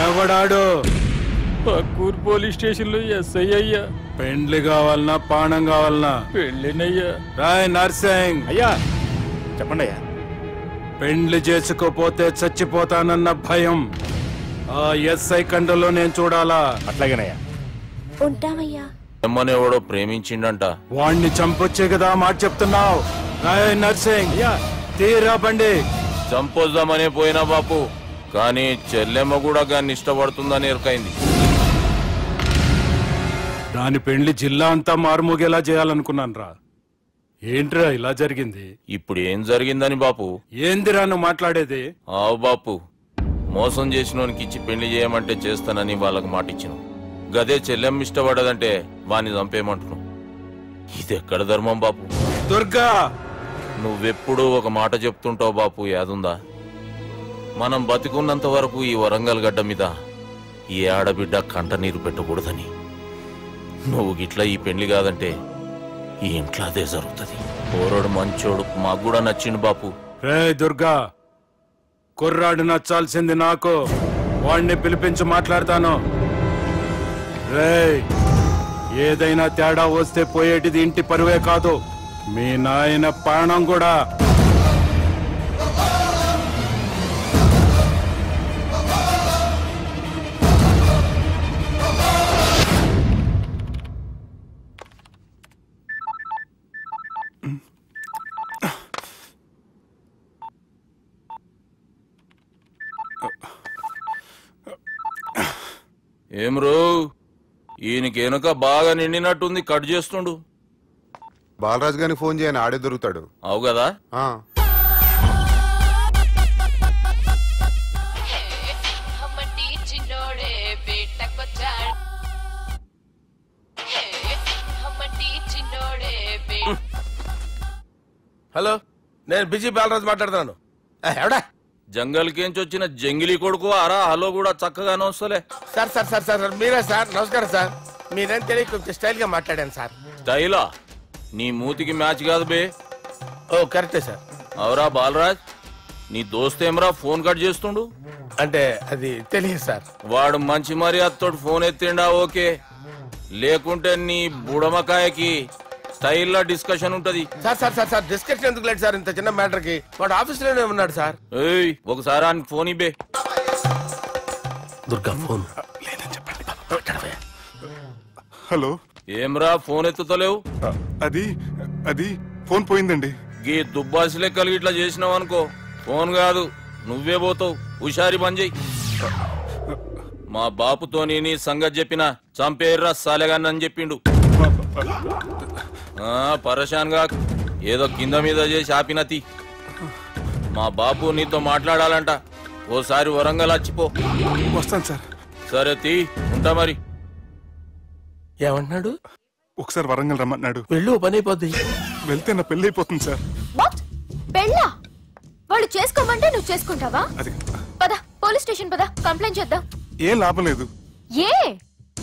ఎవడాడు? పక్కూరు పోలీస్ స్టేషన్ లో ఎస్ఐ అయ్యా. పెండ్లి కావాలనా పానం కావాలనా? పెళ్ళినయ్యా. రాయ్ నర్సింగ్. అయ్యా చెప్పండి అయ్యా. పెండ్లి చేసుకోపోతే చచ్చిపోతానన్న భయం ఆ ఎస్ఐ కండలో నేను చూడాలా? అట్లాగేనయ్యా. ఉంటామయ్యా. ఎవడో ప్రేమించిండంట. వాణ్ణి చంపొచ్చే కదా మాట చెప్తున్నావు? రాయ్ నర్సింగ్ తీరా బండి. చంపొద్దామనే పోయినా బాపు, కానీ చెల్లెమ్మ కూడా గాన్ని ఇష్టపడుతుందని ఎరకైంది. దాని పెండ్లి జిల్లా అంతా మారుమోగేలా చేయాలనుకున్నాను రా. ఏంట్రా ఇలా జరిగింది? ఇప్పుడు ఏం జరిగిందని బాపు? ఏందిరా నువ్వు మాట్లాడేది? ఆవు బాపు, మోసం చేసినోనికి ఇచ్చి పెళ్లి చేయమంటే చేస్తానని వాళ్ళకు మాట ఇచ్చిన. గదే చెల్లెమ్మ ఇష్టపడదంటే వాణ్ణి చంపేయమంటున్నావు. ఇది ఎక్కడ ధర్మం బాపు? దుర్గా, నువ్వెప్పుడు ఒక మాట చెప్తుంటావు బాపు, యాదుందా? మనం బతికున్నంత వరకు ఈ వరంగల్ గడ్డ మీద ఈ ఆడబిడ్డ కంట నీరు పెట్టకూడదని. నువ్వు గిట్లా ఈ పెళ్లి కాదంటే ఈ ఇంట్లో అదే జరుగుతుంది. పోరోడు మంచోడు, మాకు కూడా నచ్చిండు బాపు. రే దుర్గా, కుర్రాడు నచ్చాల్సింది నాకు. వాణ్ణి పిలిపించి మాట్లాడతాను. రే, ఏదైనా తేడా వస్తే పోయేటిది ఇంటి పరువే కాదు, మీ నాయన ప్రాణం కూడా. ఏం రో, ఈయనకెనక బాగా నిండినట్టుంది, కట్ చేస్తుండు. బాలరాజు గారికి ఫోన్ చేయని, ఆడే దొరుకుతాడు. అవు కదా. హలో, నేను బిజీ బాలరాజు మాట్లాడుతున్నాను. ఎవడా? జంగల్కేంచి వచ్చిన జంగిలీ కొడుకు అరా. హలో కూడా చక్కగానే వస్తలే. సార్ సార్ సార్ సార్ మీరే సార్? నమస్కారం సార్. మీరేం తెలియ కొంచెం స్టైల్ గా మాట్లాడాను సార్. స్టైలా? నీ మూతికి మ్యాచ్ కాదు బే. ఓ కరెక్టే సార్. అవరా బాలరాజ్, నీ దోస్త్ ఏమరా ఫోన్ కట్ చేస్తుండు? అంటే అది తెలియదు సార్. వాడు మంచి మర్యాదతో ఫోన్ ఎత్తిండా ఓకే, లేకుంటే నీ బుడమకాయకి స్టైల్ లా డిస్కషన్ ఉంటది. Sir sir sir sir discussion ఎందుకు లేదు సార్? ఇంత చిన్న మ్యాటర్ కి వాడు ఆఫీస్ లోనే ఉన్నాడు సార్. ఏయ్, ఒకసారి ఆయనకి ఫోన్ ఇబ్బే. Durga phone hello. ఏమ్రా ఫోన్ ఎత్తుతలేవు? అది అది ఫోన్ పోయిందండి. గీ దుబ్బాసి లెక్కలు ఇట్లా చేసినావు అనుకో, ఫోన్ కాదు నువ్వే పోతావు. హుషారి పని చెయ్యి. మా బాపుతో నీ సంగతి చెప్పిన చంపేర్రా సాలెగాన్ని అని చెప్పిండు. పరేషాన్ గా ఏదో కింద మీద చేసి ఆపినతి. మా బాపు నీతో మాట్లాడాలంట. ఓసారి వరంగల్ వచ్చిపో. వస్తాను సార్. సరే తీ, ఉంటా మరి. ఏమంటున్నాడు? ఒకసారి వరంగల్ రమ్మన్నాడు. పెళ్ళి పని అయిపోద్ది. వెళ్తే నా పెళ్లి అయిపోతుంది సార్. పెళ్ళా? వాళ్ళు చేసుకోమంటే నువ్వు చేసుకుంటావా? అది పద, పోలీస్ స్టేషన్ పద, కంప్లైంట్ చేద్దాం. ఏం లాభం లేదు. ఏ?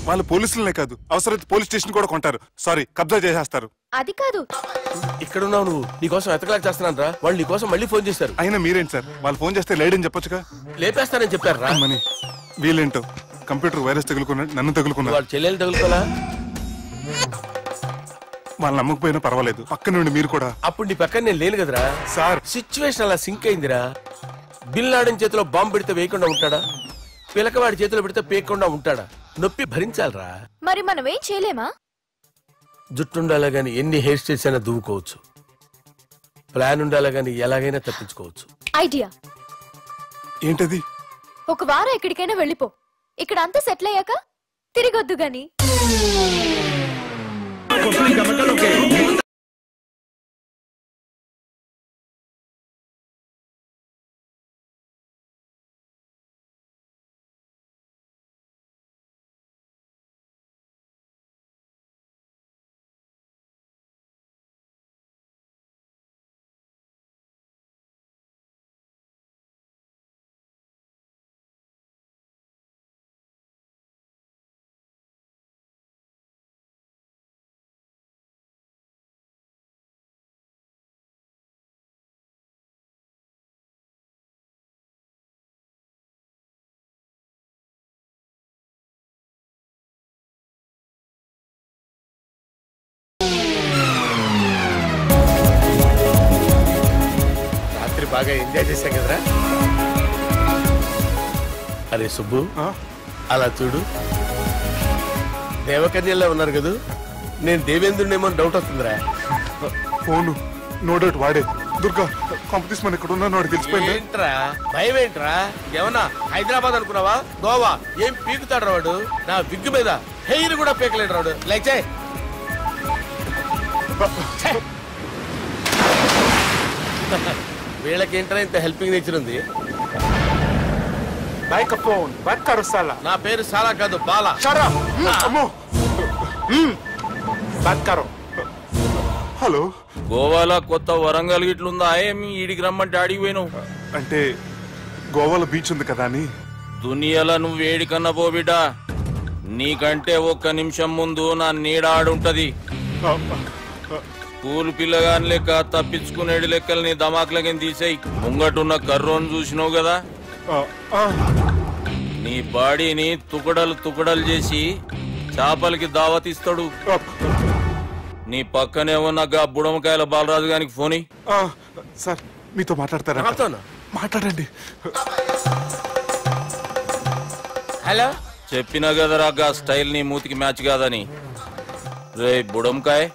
వాళ్ళు పోలీసులనే కాదు, అవసరమైతే పోలీస్ స్టేషన్ కూడా కొంటారు. సారీ, కబ్జా చేసేస్తారు. అది కాదు. ఇక్కడ ఉన్నావు నువ్వు, నీకోసం ఎతకలేక చేస్తున్నాను రా. వాళ్ళు నీకోసం మళ్ళీ ఫోన్ చేశారు. అయినా మీరేంటి సార్, వాళ్ళు ఫోన్ చేస్తే లేడని చెప్పొచ్చుగా. లేపేస్తానని చెప్పారు రా. మని వీళ్ళేంటో కంప్యూటర్ వైరస్ తగులుకున్నాడు, నన్ను తగులుకున్నాడు. వాళ్ళ చెల్లెలు తగులుకోలా? వాళ్ళు నమ్మకపోయినా పర్వాలేదు, పక్క నుండి మీరు కూడా. అప్పుడు నీ పక్కన నేను లేను కదరా సార్. సిచ్యువేషన్ అలా సింక్ అయిందిరా. బిల్ లాడన్ చేతిలో బాంబు పెడితే వేయకుండా ఉంటాడా? పిలకవాడి చేతిలో పెడితే పేయకుండా ఉంటాడా? నొప్పి భరించాలరా. మరి మనం ఏం చేయలేమా? జుట్టుండాలా గాని ఎన్ని హెయిర్ స్టైల్స్ అయినా దువ్వుకోవచ్చు. ప్లాన్ ఉండాలా గాని ఎలాగైనా తప్పించుకోవచ్చు. ఐడియా ఏంటది? ఒక వారం ఎక్కడికైనా వెళ్ళిపో. ఇక్కడ అంతా సెటిల్ అయ్యాక తిరిగొద్దు గాని. బాగా ఎంజాయ్ చేశాం కదరా. అరే సుబ్బు, అలా చూడు, దేవకన్యల్లో ఉన్నారు కదా, నేను దేవేంద్రుడేమో డౌట్ వస్తుందిరా. ఫోను నో డౌట్ వాడే. దుర్గా కాంపిటీషన్ మన ఇక్కడ ఉన్నా తెలిసిపోయింది. ఏంట్రా భయం ఏంట్రా? ఏమన్నా హైదరాబాద్ అనుకున్నావా? గోవా ఏం పీకుతాడు వాడు? నా విగ్గు మీద హెయిర్ కూడా పీకలేడు వాడు. లైక్ వీళ్ళకేంట్రా ఇంత హెల్పింగ్ నేచర్ ఉంది? నా పేరు సాలా కాదు, బాలా. హలో, గోవాలో కొత్త వరంగల్ గిట్లుందా? ఏమి ఈడికి రమ్మంటే అడిగి పోయినావు? అంటే గోవాలో బీచ్ ఉంది కదా అని. దునియాలో నువ్వు వేడికన్నా పో బిడ్డ, నీకంటే ఒక్క నిమిషం ముందు నా నీడ ఆడుంటది. స్కూల్ పిల్లగాని లెక్క తప్పించుకునేడు లెక్కలు నీ దమాకులకి తీసేయి. ముంగటున్న కర్రోని చూసినావు కదా, నీ బాడీని తుకడలు తుకడలు చేసి చేపలకి దావతిస్తాడు. నీ పక్కనే ఉన్న బుడమకాయల బాలరాజు గారికి ఫోని. సార్ మీతో మాట్లాడతారా? మాట్లాడండి. హలో, చెప్పినా కదరా గా స్టైల్ నీ మూతికి మ్యాచ్ కాదని. రే బుడంకాయ్,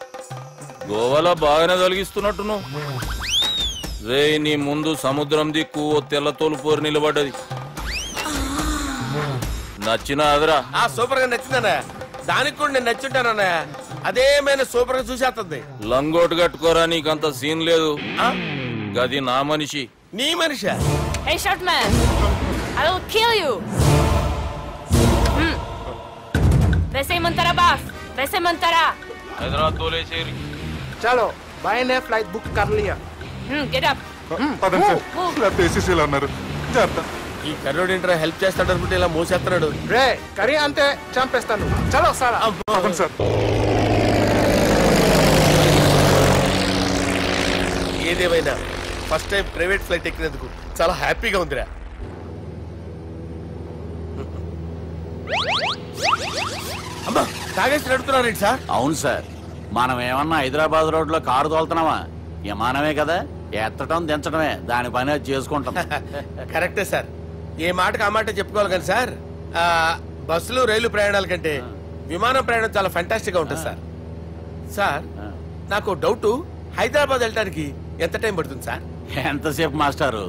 గోవాలో బాగానే తొలగిస్తున్నట్టు నువ్వు. రే నీ ముందు సముద్రం దిక్కు ఓ తెల్ల తోలు పోరు నిలబడ్డది. నచ్చినా అదరా? సూపర్ గా నచ్చిందన్నా. దానికి కూడా నేను నచ్చుంటానన్నా. అదేమైనా సూపర్ గా చూసేస్తుంది. లంగోటు కట్టుకోరా, నీకంత సీన్ లేదు. గది నా మనిషి. నీ Manisha? Hey, short man! I will kill you! वैसे मंतरा बाफ, वैसे मंतरा. हैदराबाद तोले शेरी. चलो, भाई ने फ्लाइट बुक कर लिया. Get up. పదండి సార్, లేకపోతే ఏసీసీలో ఉన్నారు. జాగ్రత్త. ఈ కర్రోడు ఏంట్రా హెల్ప్ చేస్తాడు అనుకుంటే ఇలా మోసేస్తున్నాడు. రే కరీ అంతే చంపేస్తాను. చలో సార్. సార్ ఏదేమైనా ఫస్ట్ టైం ప్రైవేట్ ఫ్లైట్ ఎక్కినందుకు చాలా హ్యాపీగా ఉందిరా. అమ్మా, తాగేసి నడుపుతున్నారేంటి సార్? అవును సార్, మనం ఏమన్నా హైదరాబాద్ రోడ్ లో కారు తోలుతున్నామా? విమానమే కదా, ఎత్తడం దించడమే, దాని పని అది చేసుకుంటాం. కరెక్టే సార్, ఏ మాటకు ఆ మాట చెప్పుకోవాలి కానీ సార్, బస్సులు రైలు ప్రయాణాల కంటే విమానం ప్రయాణం చాలా ఫెంటాస్టిక్ గా ఉంటుంది సార్. సార్ నాకు డౌట్, హైదరాబాద్ వెళ్ళడానికి ఎంత టైం పడుతుంది సార్? ఎంతసేపు మాస్టారు,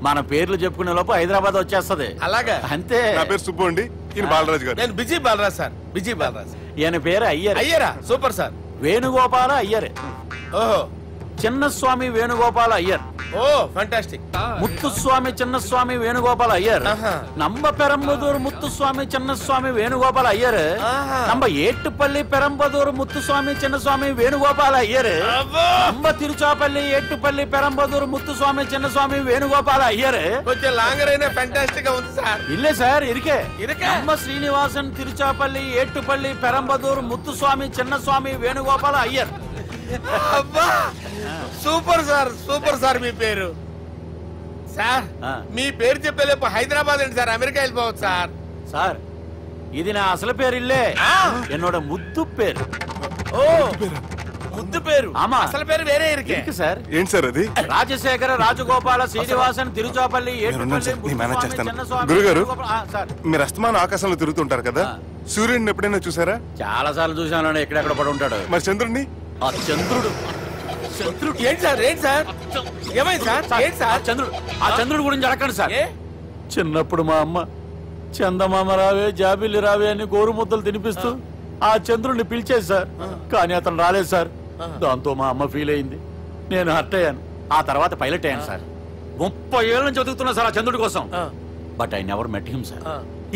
మన పేర్లు చెప్పుకునే లోపు హైదరాబాద్ వచ్చేస్తది. అలాగా? అంతే. నా పేరు సుబ్బు అండి, ఈయన బాలరాజు గారు. నేను busy Balraj sir. Busy Balraj. ఈయన పేరు అయ్యర్. అయ్యరా? Super sir. వేణుగోపాల అయ్యర్. ఓహో, చిన్నస్వామి వేణుగోపాల అయ్యర్. Oh fantastic. ముత్తుస్వామి చిన్నస్వామి వేణుగోపాల అయ్యర్. நம்ம பெரம்பதூர் முத்துசுவாமி சின்னசுவாமி வேணுகோபால ஐயர். நம்ம ஏட்டுப்பள்ளி பெரம்பதூர் முத்துசுவாமி சின்னசுவாமி வேணுகோபால ஐயர். நம்ம తిరుచాపల్లి ఏట్టుపల్లి పెరంబదూర్ ముత్తుస్వామి చిన్నస్వామి వేణుగోపాల అయ్యర్. కొంచెం లాంగర్ అయినా ఫెంటాస్టిక్ గా ఉంది సార్. ఇల్లే సార్ ఇరికే. நம்ம శ్రీనివాసన్ తిరుచాపల్లి ఏట్టుపల్లి పెరంబదూర్ ముత్తుస్వామి చిన్నస్వామి వేణుగోపాల అయ్యర్. అబ్బా సూపర్ సార్, సూపర్ సార్. మీ పేరు సార్, మీ పేరు చెప్పేలేపు హైదరాబాద్ ఏంటి సార్, అమెరికా వెళ్ళిపోవచ్చు సార్. సార్ ఇది నా అసలు పేరు ఇల్లే, ఎన్నోడ ముద్దు పేరు. ఓ ముద్దు పేరు. ఆమా, అసలు పేరు వేరే ఇరికే సార్. ఏంటి సార్ అది? రాజశేఖర రాజగోపాల శ్రీనివాసన్ తిరుచాపల్లి గురుగారు, మీరు అస్తమానం ఆకాశంలో తిరుగుతుంటారు కదా, సూర్యుడిని ఎప్పుడైనా చూసారా? చాలా సార్లు చూసాను, ఎక్కడెక్కడ పడి ఉంటాడు. మరి చంద్రుడిని? ఆ చంద్రుడు. చంద్రుడు ఏంటి సార్? ఏంటి సార్? ఏమైంది సార్? ఏంటి సార్? చంద్రుడు. ఆ చంద్రుడు గురించి అడగండి సార్. చిన్నప్పుడు మా అమ్మ చందమామ రావే జాబిల్లి రావే అని గోరు ముద్దలు తినిపిస్తూ ఆ చంద్రుడిని పిలిచేది సార్, కానీ అతను రాలేదు సార్. దాంతో మా అమ్మ ఫీల్ అయింది, నేను హర్ట్ అయ్యాను. ఆ తర్వాత పైలట్ అయ్యాను సార్. 30 ఏళ్ళ నుంచి చదువుతున్నా సార్ ఆ చంద్రుడి కోసం. But I never met him sir.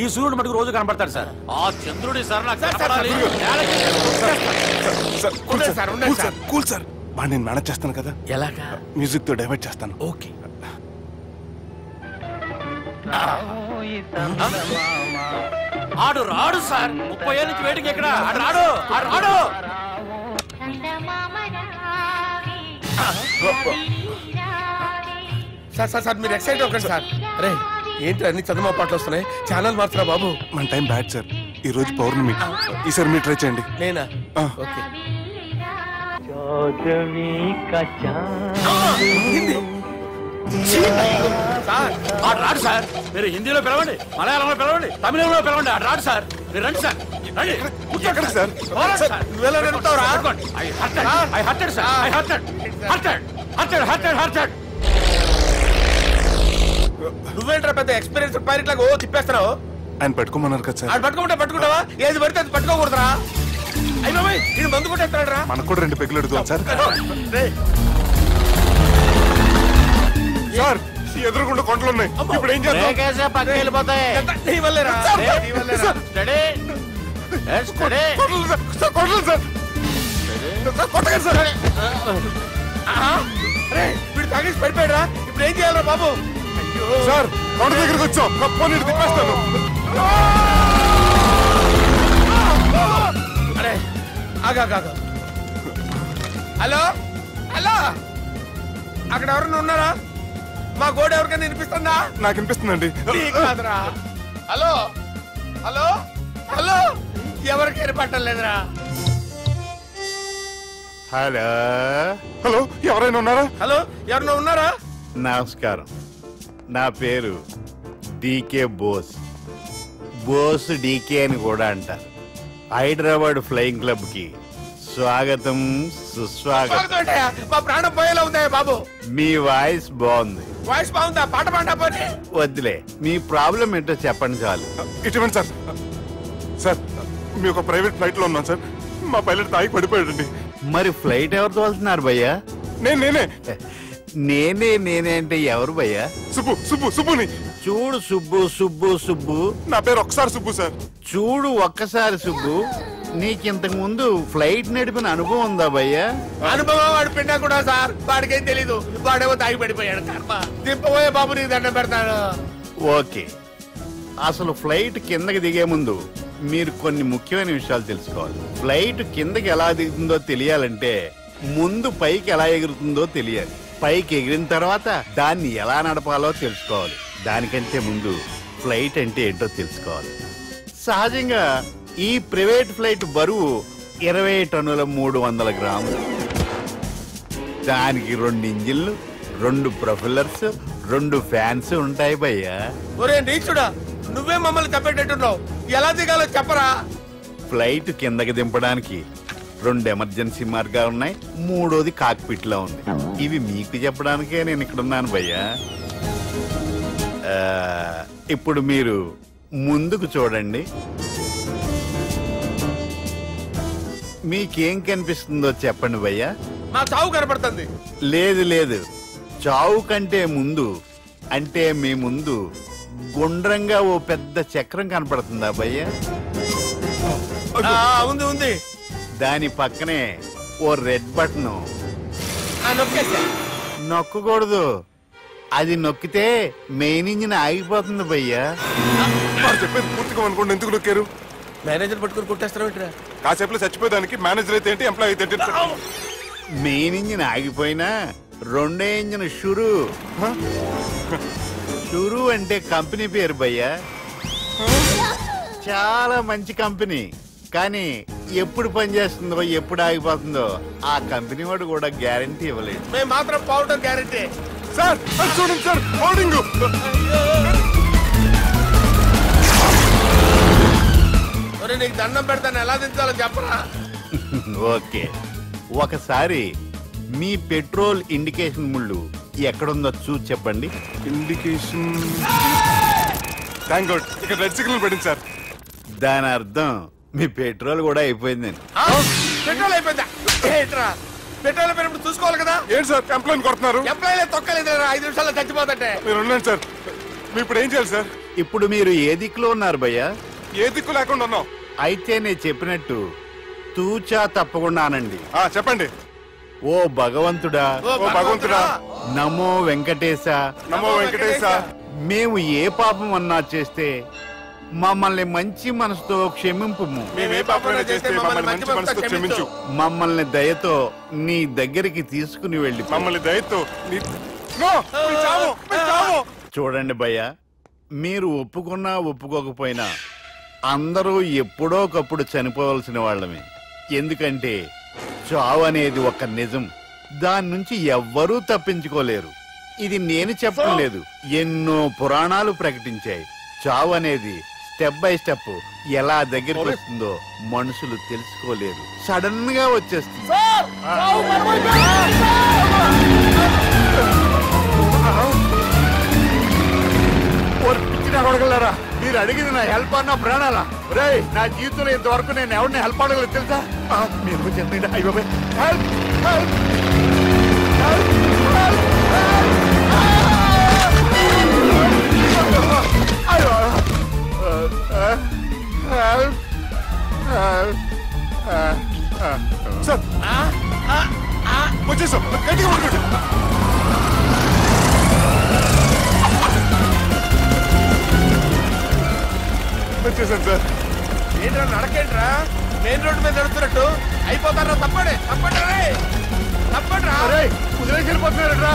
ఈ సూర్యుడు మటుకు రోజు కనపడతాడు సార్. ఆ చంద్రుడి సార్ నాకు కనపడాలి. కూల్ సార్, బాగా నేను మేనేజ్ చేస్తాను కదా. ఎలాగా? మ్యూజిక్ తో డైవర్ట్ చేస్తాను. ఓకే. ఆడు రాడు సార్, 30 ఏళ్ళ నుంచి వెయిటింగ్ ఎక్కడ? ఆడు రాడు, ఆడు రాడు. సార్ సార్ సార్ మీరు ఎక్సైట్ అవ్వకండి సార్. అరే ఏంటి అన్ని చదువు పాటలు వస్తున్నాయి, ఛానల్ మార్చరా బాబు. మన టైం బ్యాడ్ సార్, ఈ రోజు పౌర్ణమి. ఈసారి మీరు ట్రై చేయండి. నేనా? ఓకే. ఆడు రాడు సార్. మీరు హిందీలో పిలవండి, మలయాళంలో పిలవండి, తమిళంలో పిలవండి. ఆడు రాడు సార్. మీరు రండి సార్. రండి. ఎక్కడికి సార్? నువ్వేంట్రా పెద్ద ఎక్స్పీరియన్స్ పైరెట్ లాగా తిప్పేస్తున్నావు? ఆయన పట్టుకోమన్నారు కదా సార్. పట్టుకుంటావా? ఏది పడితే అది పట్టుకోకూడదురా. అయ్యో ఇది మందు కొట్టేస్తాడు రా. మనకు కూడా 2 పెగ్గులు అడుగుతాం సార్. సార్ ఎదురుకుండా కొండలు ఉన్నాయి, ఇప్పుడు ఏం చేద్దాం? పక్కకి వెళ్ళిపోతాయి. వీడు తాగేసి పడిపోయాడా? ఇప్పుడు ఏం చేయాలరా బాబు? సార్ కొండ దగ్గరికి వచ్చాం, పోనీ తిప్పేస్తాను. అరే ఆగా. హలో హలో, అక్కడ ఎవరన్నా ఉన్నారా? మా గోడ ఎవరికైనా వినిపిస్తుందా? నాకు వినిపిస్తుందండి. కాదురా. హలో హలో హలో, ఎవరికి వినపట్టలేదురా. హలో హలో, ఎవరైనా ఉన్నారా? హలో ఎవరైనా ఉన్నారా? నమస్కారం, నా పేరు డీకే బోస్. బోస్ డీకే అని కూడా అంటారు. హైదరాబాద్ ఫ్లయింగ్ క్లబ్ కి స్వాగతం, సుస్వాగతం. మా ప్రాణం పోయేలా ఉందా బాబు? మీ వాయిస్ బాగుంది. వాయిస్ బాగుందా? పాట పాడా పోనీ. వద్దులే, మీ ప్రాబ్లం ఏంటో చెప్పండి చాలు. ఇటువంటి సార్, సార్ మీ ఒక ప్రైవేట్ ఫ్లైట్ లో ఉన్నాం సార్. మా పైలట్ తాగి పడిపోయాడండి. మరి ఫ్లైట్ ఎవరు తోలుతున్నారు భయ్యా? నేనే అంటే ఎవరు భయ్యా? సుబ్బుని. చూడు సుబ్బు. నా పేరు ఒకసారి సుబ్బు సార్. చూడు ఒక్కసారి సుబ్బు, నీకింతకు ముందు ఫ్లైట్ నడిపిన అనుభవం ఉందా భయ్యా? అనుభవం వాడు పిన్నా కూడా సార్, వాడికేం తెలీదు. వాడేమో తాగి పడిపోయాడు. కర్మ. దింపబోయే బాబు నీకు దండం పెడతాను. ఓకే, అసలు ఫ్లైట్ కిందకి దిగే ముందు మీరు కొన్ని ముఖ్యమైన విషయాలు తెలుసుకోవాలి. ఫ్లైట్ కిందకి ఎలా దిగుతుందో తెలియాలంటే ముందు పైకి ఎలా ఎగురుతుందో తెలియాలి. పైకి ఎగిరిన తర్వాత దాన్ని ఎలా నడపాలో తెలుసుకోవాలి. దానికంటే ముందు ఫ్లైట్ అంటే ఏంటో తెలుసుకోవాలి. సహజంగా ఈ ప్రైవేట్ ఫ్లైట్ బరువు 20 టన్నుల 300 గ్రాములు. దానికి 2 ఇంజిన్లు, 2 ప్రొపెల్లర్స్, 2 ఫ్యాన్స్ ఉంటాయి భయ్యా. ఒరే నీచుడా, నువ్వే మమ్మల్ని తప్పేటట్టున్నావు. ఎలా దిగాలో చెప్పరా? ఫ్లైట్ కిందకి దింపడానికి 2 ఎమర్జెన్సీ మార్గాలు ఉన్నాయి, 3వది కాక్పిట్ లో ఉంది. ఇవి మీకు చెప్పడానికే నేను ఇక్కడ ఉన్నాను భయ్యా. ఇప్పుడు మీరు ముందుకు చూడండి. మీకేం కనిపిస్తుందో చెప్పండి భయ్యా. మా చావు కనపడుతుంది. లేదు, చావు కంటే ముందు అంటే మీ ముందు గుండ్రంగా ఓ పెద్ద చక్రం కనపడుతుందా భయ్యా? ఉంది. దాని పక్కనే ఓ రెడ్ బటన్. నొక్కకూడదు, అది నొక్కితే మెయిన్ ఇంజిన్ ఆగిపోతుంది భయ్యా. చెప్పేది పూర్తిగా అనుకోండి. ఎందుకు నొక్కారు? మేనేజర్ పట్టుకుని కొట్టేస్తారా? కాసేపులో చచ్చిపోయేదానికి మేనేజర్ అయితే ఏంటి, ఎంప్లాయ్ అయితే ఏంటి? మెయిన్ ఇంజిన్ ఆగిపోయినా 2వ ఇంజిన్ షురు అంటే కంపెనీ పేరు భయ్యా. చాలా మంచి కంపెనీ, కానీ ఎప్పుడు పనిచేస్తుందో ఎప్పుడు ఆగిపోతుందో ఆ కంపెనీ వాడు కూడా గ్యారంటీ ఇవ్వలేదు. మేము మాత్రం పోవడం గ్యారంటీ. సార్ చూడండి సార్, హోర్డింగ్. నీకు దండం పెడతాను, ఎలా దించాలో చెప్పరా? ఓకే, ఒకసారి మీ పెట్రోల్ ఇండికేషన్ ముళ్ళు ఎక్కడుందో చూసి చెప్పండి. ఇండికేషన్ థాంక్ గాడ్, ఇక్కడ రెడ్ సిగ్నల్ పడింది సార్. దాని అర్థం మీ పెట్రోల్ కూడా అయిపోయిందండి. పెట్రోల్ అయిపోయిందా? పెట్రోల్ అయిపోయినప్పుడు చూసుకోవాలి కదా. ఏంటి సార్ ఎంప్లాయ్ కొడుతున్నారు? ఎంప్లాయ్ తొక్కలేదు, 5 నిమిషాల్లో చచ్చిపోతుంటే. మీరు ఉండండి సార్. మీరు ఇప్పుడు ఏం చేయాలి సార్? ఇప్పుడు మీరు ఏ దిక్కులో ఉన్నారు భయ్యా? ఏ దిక్కు లేకుండా ఉన్నాం. అయితే నేను చెప్పినట్టు తూచా తప్పకుండా అనండి. చెప్పండి. ఓ భగవంతుడా, నమో వెంకటేశ, నమో వెంకటేశ. మేము ఏ పాపం అన్నా చేస్తే మమ్మల్ని మంచి మనసుతో క్షమింపు. మమ్మల్ని దయతో నీ దగ్గరికి తీసుకుని వెళ్ళి. మమ్మల్ని దయతో చూడండి భయ్య, మీరు ఒప్పుకున్నా ఒప్పుకోకపోయినా అందరూ ఎప్పుడో ఒకప్పుడు చనిపోవలసిన వాళ్ళమే. ఎందుకంటే చావు అనేది ఒక నిజం, దాని నుంచి ఎవ్వరూ తప్పించుకోలేరు. ఇది నేను చెప్పడం లేదు, ఎన్నో పురాణాలు ప్రకటించాయి. చావు అనేది స్టెప్ బై స్టెప్ ఎలా దగ్గరికి వస్తుందో మనుషులు తెలుసుకోలేరు, సడన్ గా వచ్చేస్తుంది. కొడగలరా, మీరు అడిగింది నా హెల్ప్ అన్న ప్రాణాలా? రే, నా జీవితంలో ఇంతవరకు నేను ఎవరిని హెల్ప్ అడగలేదు తెలుసా? మీరు చెప్పండి. అయ్యో హెల్ప్ హెల్ప్ సార్ వచ్చేసాం, గట్టిగా పడుకోండి. వచ్చేసాను సార్. ఏంట్రా నడకేంట్రా, మెయిన్ రోడ్డు మీద నడుస్తున్నట్టు అయిపోతారా? తప్పండి తప్పండి రే, తప్పండి రా. కుదిరేసి వెళ్ళిపోతున్నారట్రా.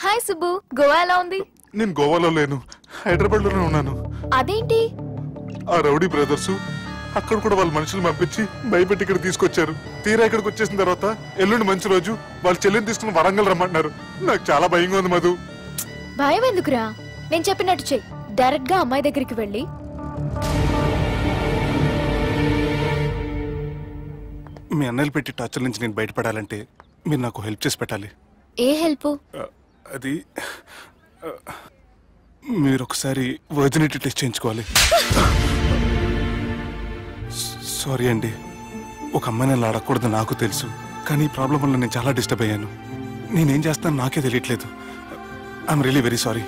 హాయ్ సుబ్బు, గోవా ఎలా ఉంది? నేను గోవాలో లేను, హైదరాబాద్ లోనే ఉన్నాను. అదేంటి? ఆ రౌడీ బ్రదర్స్ అక్కడ కూడా వాళ్ళ మనుషులు పంపించి భయపెట్టి ఇక్కడ తీసుకొచ్చారు. తీరా ఇక్కడికి వచ్చేసిన తర్వాత ఎల్లుండి మంచి రోజు వాళ్ళ చెల్లిని తీసుకుని వరంగల్ రమ్మంటున్నారు. నాకు చాలా భయంగా ఉంది మధు. భయం ఎందుకురా, నేను చెప్పినట్టు చెయ్యి. డైరెక్ట్ గా అమ్మాయి దగ్గరికి వెళ్ళి మీ అన్నయ్యలు పెట్టి టార్చర్ నుంచి నేను బయటపడాలంటే మీరు నాకు హెల్ప్ చేసి పెట్టాలి. ఏ హెల్ప్? అది మీరు ఒకసారి వర్జినిటీ టెస్ట్ చేయించుకోవాలి. సారీ అండి, ఒక అమ్మాయిని అలా అడగకూడదు నాకు తెలుసు, కానీ ఈ ప్రాబ్లం వల్ల నేను చాలా డిస్టర్బ్ అయ్యాను. నేనేం చేస్తాను నాకే తెలియట్లేదు. I'm really very sorry.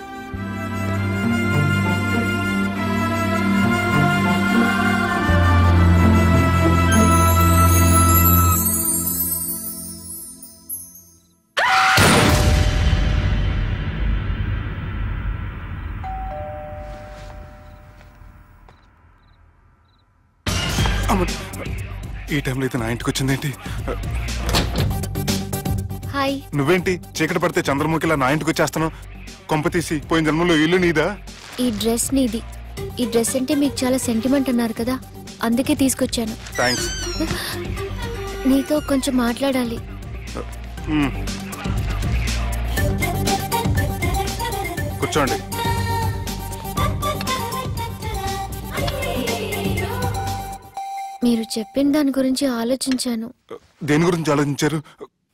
ఈ టైంలో అయితే నా ఇంటికి వచ్చిందేంటి? హాయ్. నువ్వేంటి చీకటి పడితే చంద్రముఖిలా నా ఇంటికి వచ్చేస్తాను? కొంప తీసి పోయిన జన్మలో ఇల్లు నీదా? ఈ డ్రెస్ నీది. ఈ డ్రెస్ అంటే మీకు చాలా సెంటిమెంట్ అన్నారు కదా, అందుకే తీసుకొచ్చాను. థ్యాంక్స్. నీతో కొంచెం మాట్లాడాలి. కూర్చోండి. మీరు చెప్పిన దాని గురించి ఆలోచించాను. దేని గురించి ఆలోచించారు?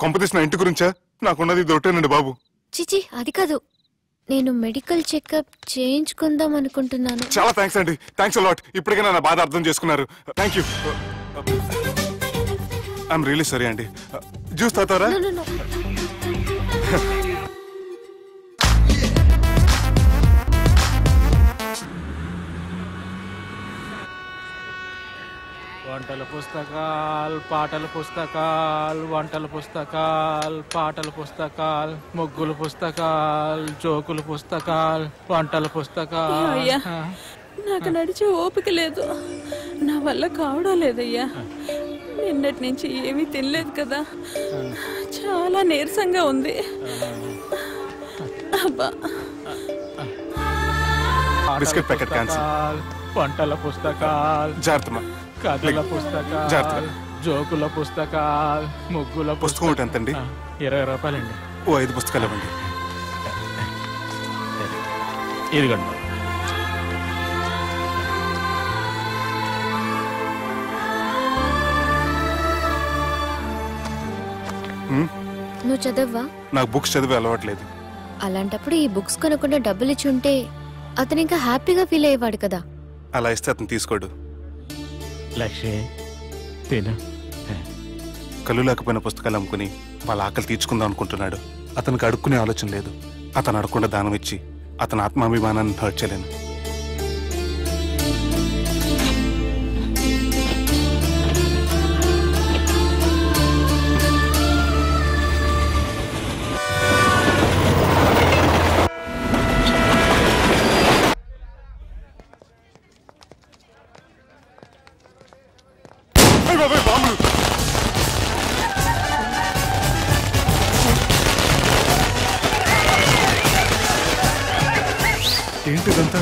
కొంపతీసి నా ఇంటి గురించా? నాకున్నది దొరటేనండి బాబు. చిచి, అది కాదు. నేను మెడికల్ చెకప్ చేయించుకుందాం అనుకుంటున్నాను. చాలా థ్యాంక్స్ అండి, థ్యాంక్స్ అలాట్. ఇప్పటికైనా నా బాధ అర్థం చేసుకున్నారు. Thank you. I'm really sorry అండి. జ్యూస్ తాతారా? వంటల పుస్తకాలు, పాటల పుస్తకాలు, వంటల పుస్తకాలు, పాటల పుస్తకాలు, ముగ్గుల పుస్తకాలు, జోకుల పుస్తకాలు, వంటల పుస్తకాలు. అయ్యా, నాకు నడిచే ఓపిక లేదు, నా వల్ల కావడం లేదయ్యా. నిన్నటి నుంచి ఏమీ తినలేదు కదా, చాలా నీరసంగా ఉంది. అబ్బా. Biscuit packet cancel. వంటల పుస్తకాలు, జాగ్రత్త. కథల పుస్తకాలు, జోకుల పుస్తకాలు, ముగ్గుల పుస్తకం ఒకటి ఎంతండి? 20 రూపాయలండి. ఓ 5 పుస్తకాలు ఇవ్వండి. ఇదిగోండి. నువ్వు చదవ్వా? నాకు బుక్స్ చదివే అలవాట్లేదు. అలాంటప్పుడు ఈ బుక్స్ కొనకుండా డబ్బులు ఇచ్చి ఉంటే అతను ఇంకా హ్యాపీగా ఫీల్ అయ్యేవాడు కదా. అలా ఇస్తే అతను తీసుకోడు. లక్ష్మి తిను. కళ్ళు లేకపోయిన పుస్తకాలు అమ్ముకుని వాళ్ళ ఆకలి తీర్చుకుందాం అనుకుంటున్నాడు. అతనికి అడుక్కునే ఆలోచన లేదు. అతను అడగకుండా దానం ఇచ్చి అతని ఆత్మాభిమానాన్ని హర్ట్ చేయలేను. ఇదంతా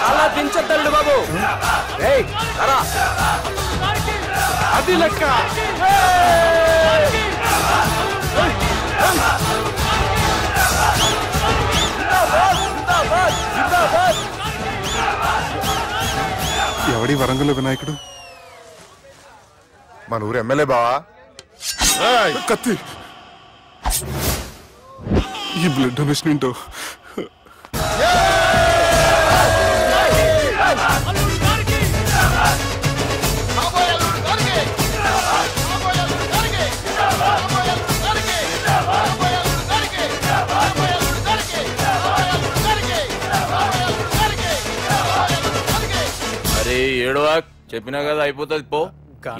అలా దించద్దండి బాబు. అది లెక్క. ఎవడి వరంగల్ వినాయకుడు? మన ఊరు ఎమ్మెల్యే బావా. కత్తి. ఈ బ్లడ్ డొనేషన్ ఏంటో. అరే ఏడవా, చెప్పినా కదా అయిపోతుంది పో.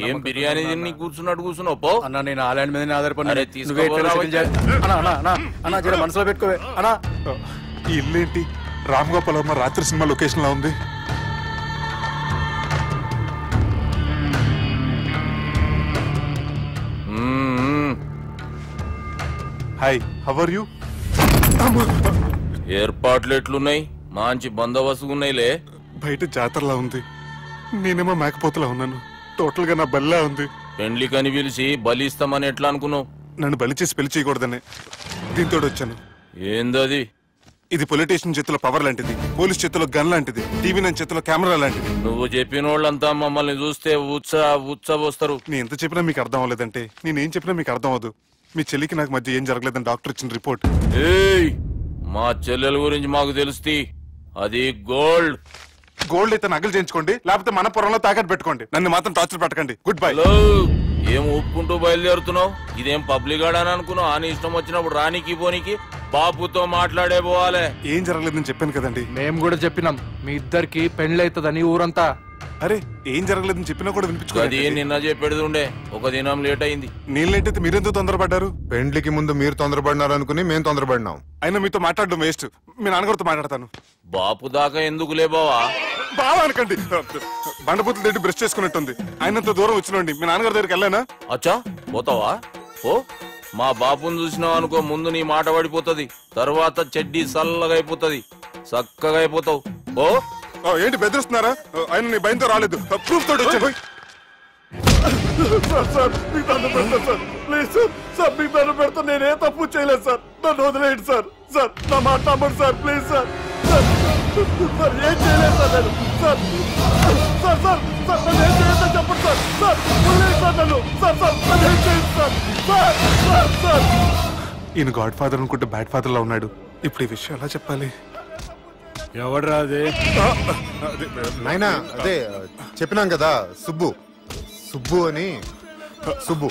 ఏం బిర్యానీ తిని కూర్చున్నట్టు కూర్చున్నావు పో. అన్న నేను ఆ ల్యాండ్ మీద ఆధారపడి. అరే మనసులో పెట్టుకోవే అన్నా. ఈ ఇల్లేంటి రామ్ గోపాల్ వర్మ రాత్రి సినిమా లొకేషన్ లా ఉంది. Hi, how are you? ఏర్పాట్లు ఎట్లున్నాయి? మంచి బందోబస్తు ఉన్నాయిలే. బయట జాతరలా ఉంది, నేనేమో మేకపోతలా ఉన్నాను. టోటల్ గా నా బలిలా ఉంది. పెండ్లి కని పిలిచి బలి ఇస్తామని ఎట్లా అనుకున్నావు? నన్ను బలి చేసి పెళ్లి చేయకూడదని దీంతో వచ్చాను. ఏందది? ఇది పొలిటీషియన్ చేతిలో పవర్ లాంటిది, పోలీస్ చేతిలో గన్ లాంటిది, టీవీ నైన్ చేతిలో కెమెరా లాంటిది. నువ్వు చెప్పిన వాళ్ళంతా మమ్మల్ని చూస్తే ఉత్సవస్తారు. నేను ఎంత చెప్పినా మీకు అర్థం అవ్వలేదంటే నేనేం చెప్పినా మీకు అర్థం అవ్వదు. మీ చెల్లికి నాకు మధ్య ఏం జరగలేదని డాక్టర్ ఇచ్చిన రిపోర్ట్. ఏయ్, మా చెల్లెల గురించి మాకు తెలుస్తుంది. అది గోల్డ్. గోల్డ్ అయితే నగలు చేయించుకోండి, లేకపోతే మన పొరంలో తాకట్టు పెట్టుకోండి. నన్ను మాత్రం టార్చర్ పెట్టకండి. Good bye. ఏం ఒప్పుకుంటూ బయలుదేరుతున్నావు? ఇదేం పబ్లిక్ గాడని అనుకున్నావు? అని ఇష్టం వచ్చినప్పుడు రానికి పోనీకి బాబుతో మాట్లాడే పోవాలి. ఏం జరగలేదని చెప్పాను కదండి. మేము కూడా చెప్పినాం, మీ ఇద్దరికి పెళ్ళైతుందని ఊరంతా. అరే ఏం జరగలేదని చెప్పినా కూడా వినిపించుకోండి. అది నిన్న చెప్పేది ఉండే, ఒక దినం లేట్ అయింది. నేను లేట్ అయితే మీరెందుకు తొందరపడ్డారు? పెండ్లికి ముందు మీరు తొందరపడినారు అనుకుని మేము తొందరపడినాం. అయినా మీతో మాట్లాడడం వేస్ట్. మీ నాన్నగారితో మాట్లాడతాను. బాపు దాకా ఎందుకులే బావా? బావా అనకండి, బండపూతులు తింటే బ్రష్ చేసుకున్నట్టుంది. ఆయనంత దూరం వచ్చినండి. మీ నాన్నగారి దగ్గరికి వెళ్ళానా? అచ్చా పోతావా? ఓ మా బాపుని చూసినావు అనుకో, ముందు నీ మాట పడిపోతుంది, తర్వాత చెడ్డీ చల్లగా అయిపోతుంది, చక్కగా అయిపోతావు. ఓ ఏంటి బెదిరిస్తున్నారా? ఆయన నీ భయంతో రాలేదు, ప్రూఫ్ తోటి వచ్చాను. మీకు దండం పెడతా, నేనే తప్పు చేయలేదు సార్. నన్ను వదిలేయండి సార్. సార్ నా మాట నమ్మండి సార్, ప్లీజ్ సార్. సార్ ఏం చేయలేదు సార్ నేను. సార్ సార్ సార్ సార్ నన్ను ఏం చేయొద్దని చెప్పండి సార్. సార్ వదిలేయండి సార్ నన్ను. సార్ సార్ నన్ను ఏం చేయండి సార్. సార్ సార్ సార్ ఈయన గాడ్ ఫాదర్ అనుకుంటే బ్యాడ్ ఫాదర్ లా ఉన్నాడు. ఇప్పుడు ఈ విషయం ఎలా చెప్పాలి? ఎవడ్రా అది? నాయనా అదే చెప్పినాం కదా, సుబ్బు. సుబ్బు అని. సుబ్బు.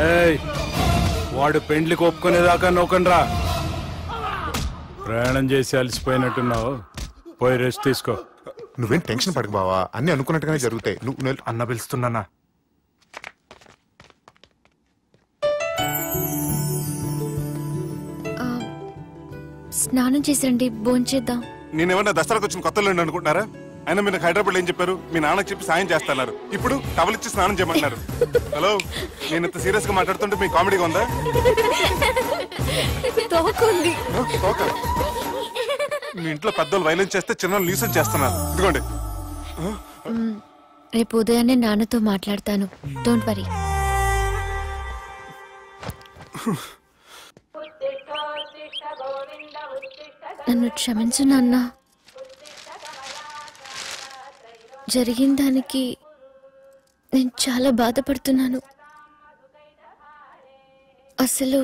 ఏయ్, వాడు పెండ్లికి ఒప్పుకునేదాకా నోకండ్రా. ప్రయాణం చేసి అలసిపోయినట్టున్నావు, పోయి రెస్ట్ తీసుకో. నువ్వేం టెన్షన్ పడకు బావా, అన్ని అనుకున్నట్టుగానే జరుగుతాయి. నువ్వు అన్న పిలుస్తున్నా. స్నానం చేసిరండి, భోంచేద్దాం. నేనేమన్నా దసరాకు వచ్చిన కొత్తలో అనుకుంటున్నారా? అయినా మీరు హైదరాబాద్ ఏం చెప్పారు? మీ నాన్నకి చెప్పి సాయం చేస్తున్నారు, ఇప్పుడు టవల్ ఇచ్చి స్నానం చేయమంటున్నారు. హలో, నేను ఇంత సీరియస్ గా మాట్లాడుతుంటే మీ కామెడీగా ఉందా? మీ ఇంట్లో పెద్దోళ్ళు వైలెన్స్ చేస్తే చిన్న న్యూసెన్స్ చేస్తున్నారు. ఇదిగోండి. రేపు ఉదయాన్నే నాన్నతో మాట్లాడతాను, డోంట్ వరీ. నన్ను క్షమించు నాన్న. జరిగిన దానికి నేను చాలా బాధపడుతున్నాను. అసలు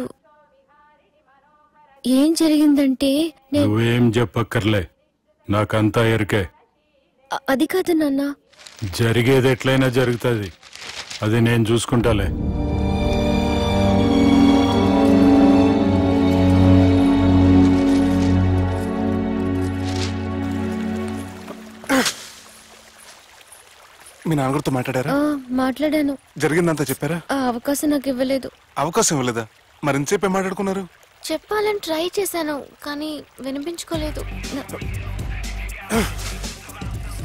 ఏం జరిగిందంటే నువ్వేం చెప్పక్కర్లే, నాకంతా ఎరికే. అది కాదు నాన్న. జరిగేది ఎట్లయినా జరుగుతుంది, అది నేను చూసుకుంటాలే. మీ నాన్నగారితో మాట్లాడారా? మాట్లాడాను. జరిగిందంతా చెప్పారా? ఆ అవకాశం నాకు ఇవ్వలేదు. అవకాశం ఇవ్వలేదా? మరి ఎంతసేపు మాట్లాడుకున్నారు? చెప్పాలని ట్రై చేశాను కానీ వినిపించుకోలేదు.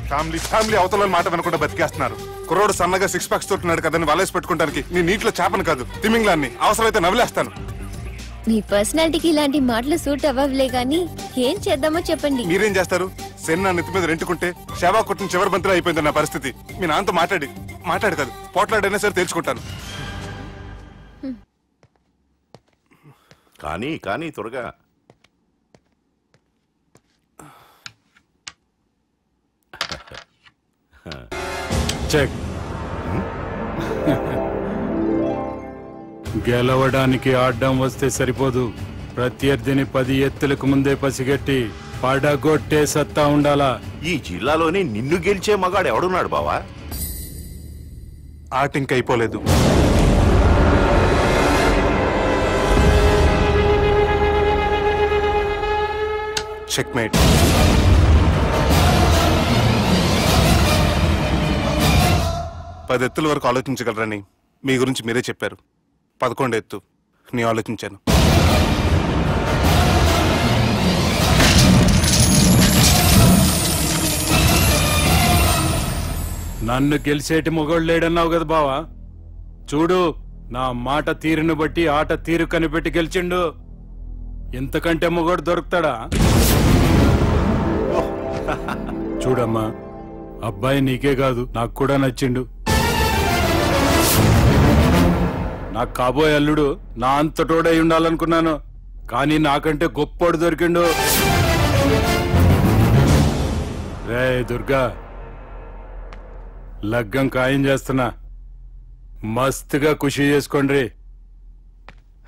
ఫ్యామిలీ అవతల మాట వినకుండా బతికేస్తున్నారు. కుర్రోడు సన్నగా 6 ప్యాక్స్ తోటున్నాడు కదని వలేసి పెట్టుకుంటానికి నీ నీటిలో చేపను కాదు తిమింగ్లాన్ని అవసరమైతే నవ్వులేస్తాను. మీ పర్సనాలిటీకి ఇలాంటి మాటలు సూట్ అవ్వలే గానీ ఏం చేద్దామో చెప్పండి. మీరేం చేస్తారు? సెన్న నెత్తి మీద రెంటుకుంటే శవా కొట్టిన చివరి బంతిలో అయిపోయింది నా పరిస్థితి. మీ నాన్నతో మాట్లాడు కాదు పోట్లాడైనా సరే తేల్చుకుంటాను. కానీ త్వరగా చెక్. గెలవడానికి ఆడ్డం వస్తే సరిపోదు, ప్రత్యర్థిని 10 ఎత్తులకు ముందే పసిగట్టి పడగొట్టే సత్తా ఉండాలా. ఈ జిల్లాలోనే నిన్ను గెలిచే మగాడు ఎవడున్నాడు బావా? ఆట ఇంక అయిపోలేదు. చెక్మేట్. పది ఎత్తుల వరకు ఆలోచించగలరని మీ గురించి మీరే చెప్పారు. 11 ఎత్తు నేను ఆలోచించాను. నన్ను గెలిచేటి మొగోడు లేడన్నావు కదా బావా. చూడు, నా మాట తీరును బట్టి ఆట తీరు కనిపెట్టి గెలిచిండు. ఇంతకంటే మొగోడు దొరుకుతాడా? చూడమ్మా, అబ్బాయి నీకే కాదు నాకు కూడా నచ్చిండు. నాకు కాబోయే అల్లుడు నా అంతటోడై ఉండాలనుకున్నాను, కానీ నాకంటే గొప్పోడు దొరికిండు. రే దుర్గా, లగ్గం ఖాయం చేస్తున్నా, మస్తుగా ఖుషి చేసుకోండి.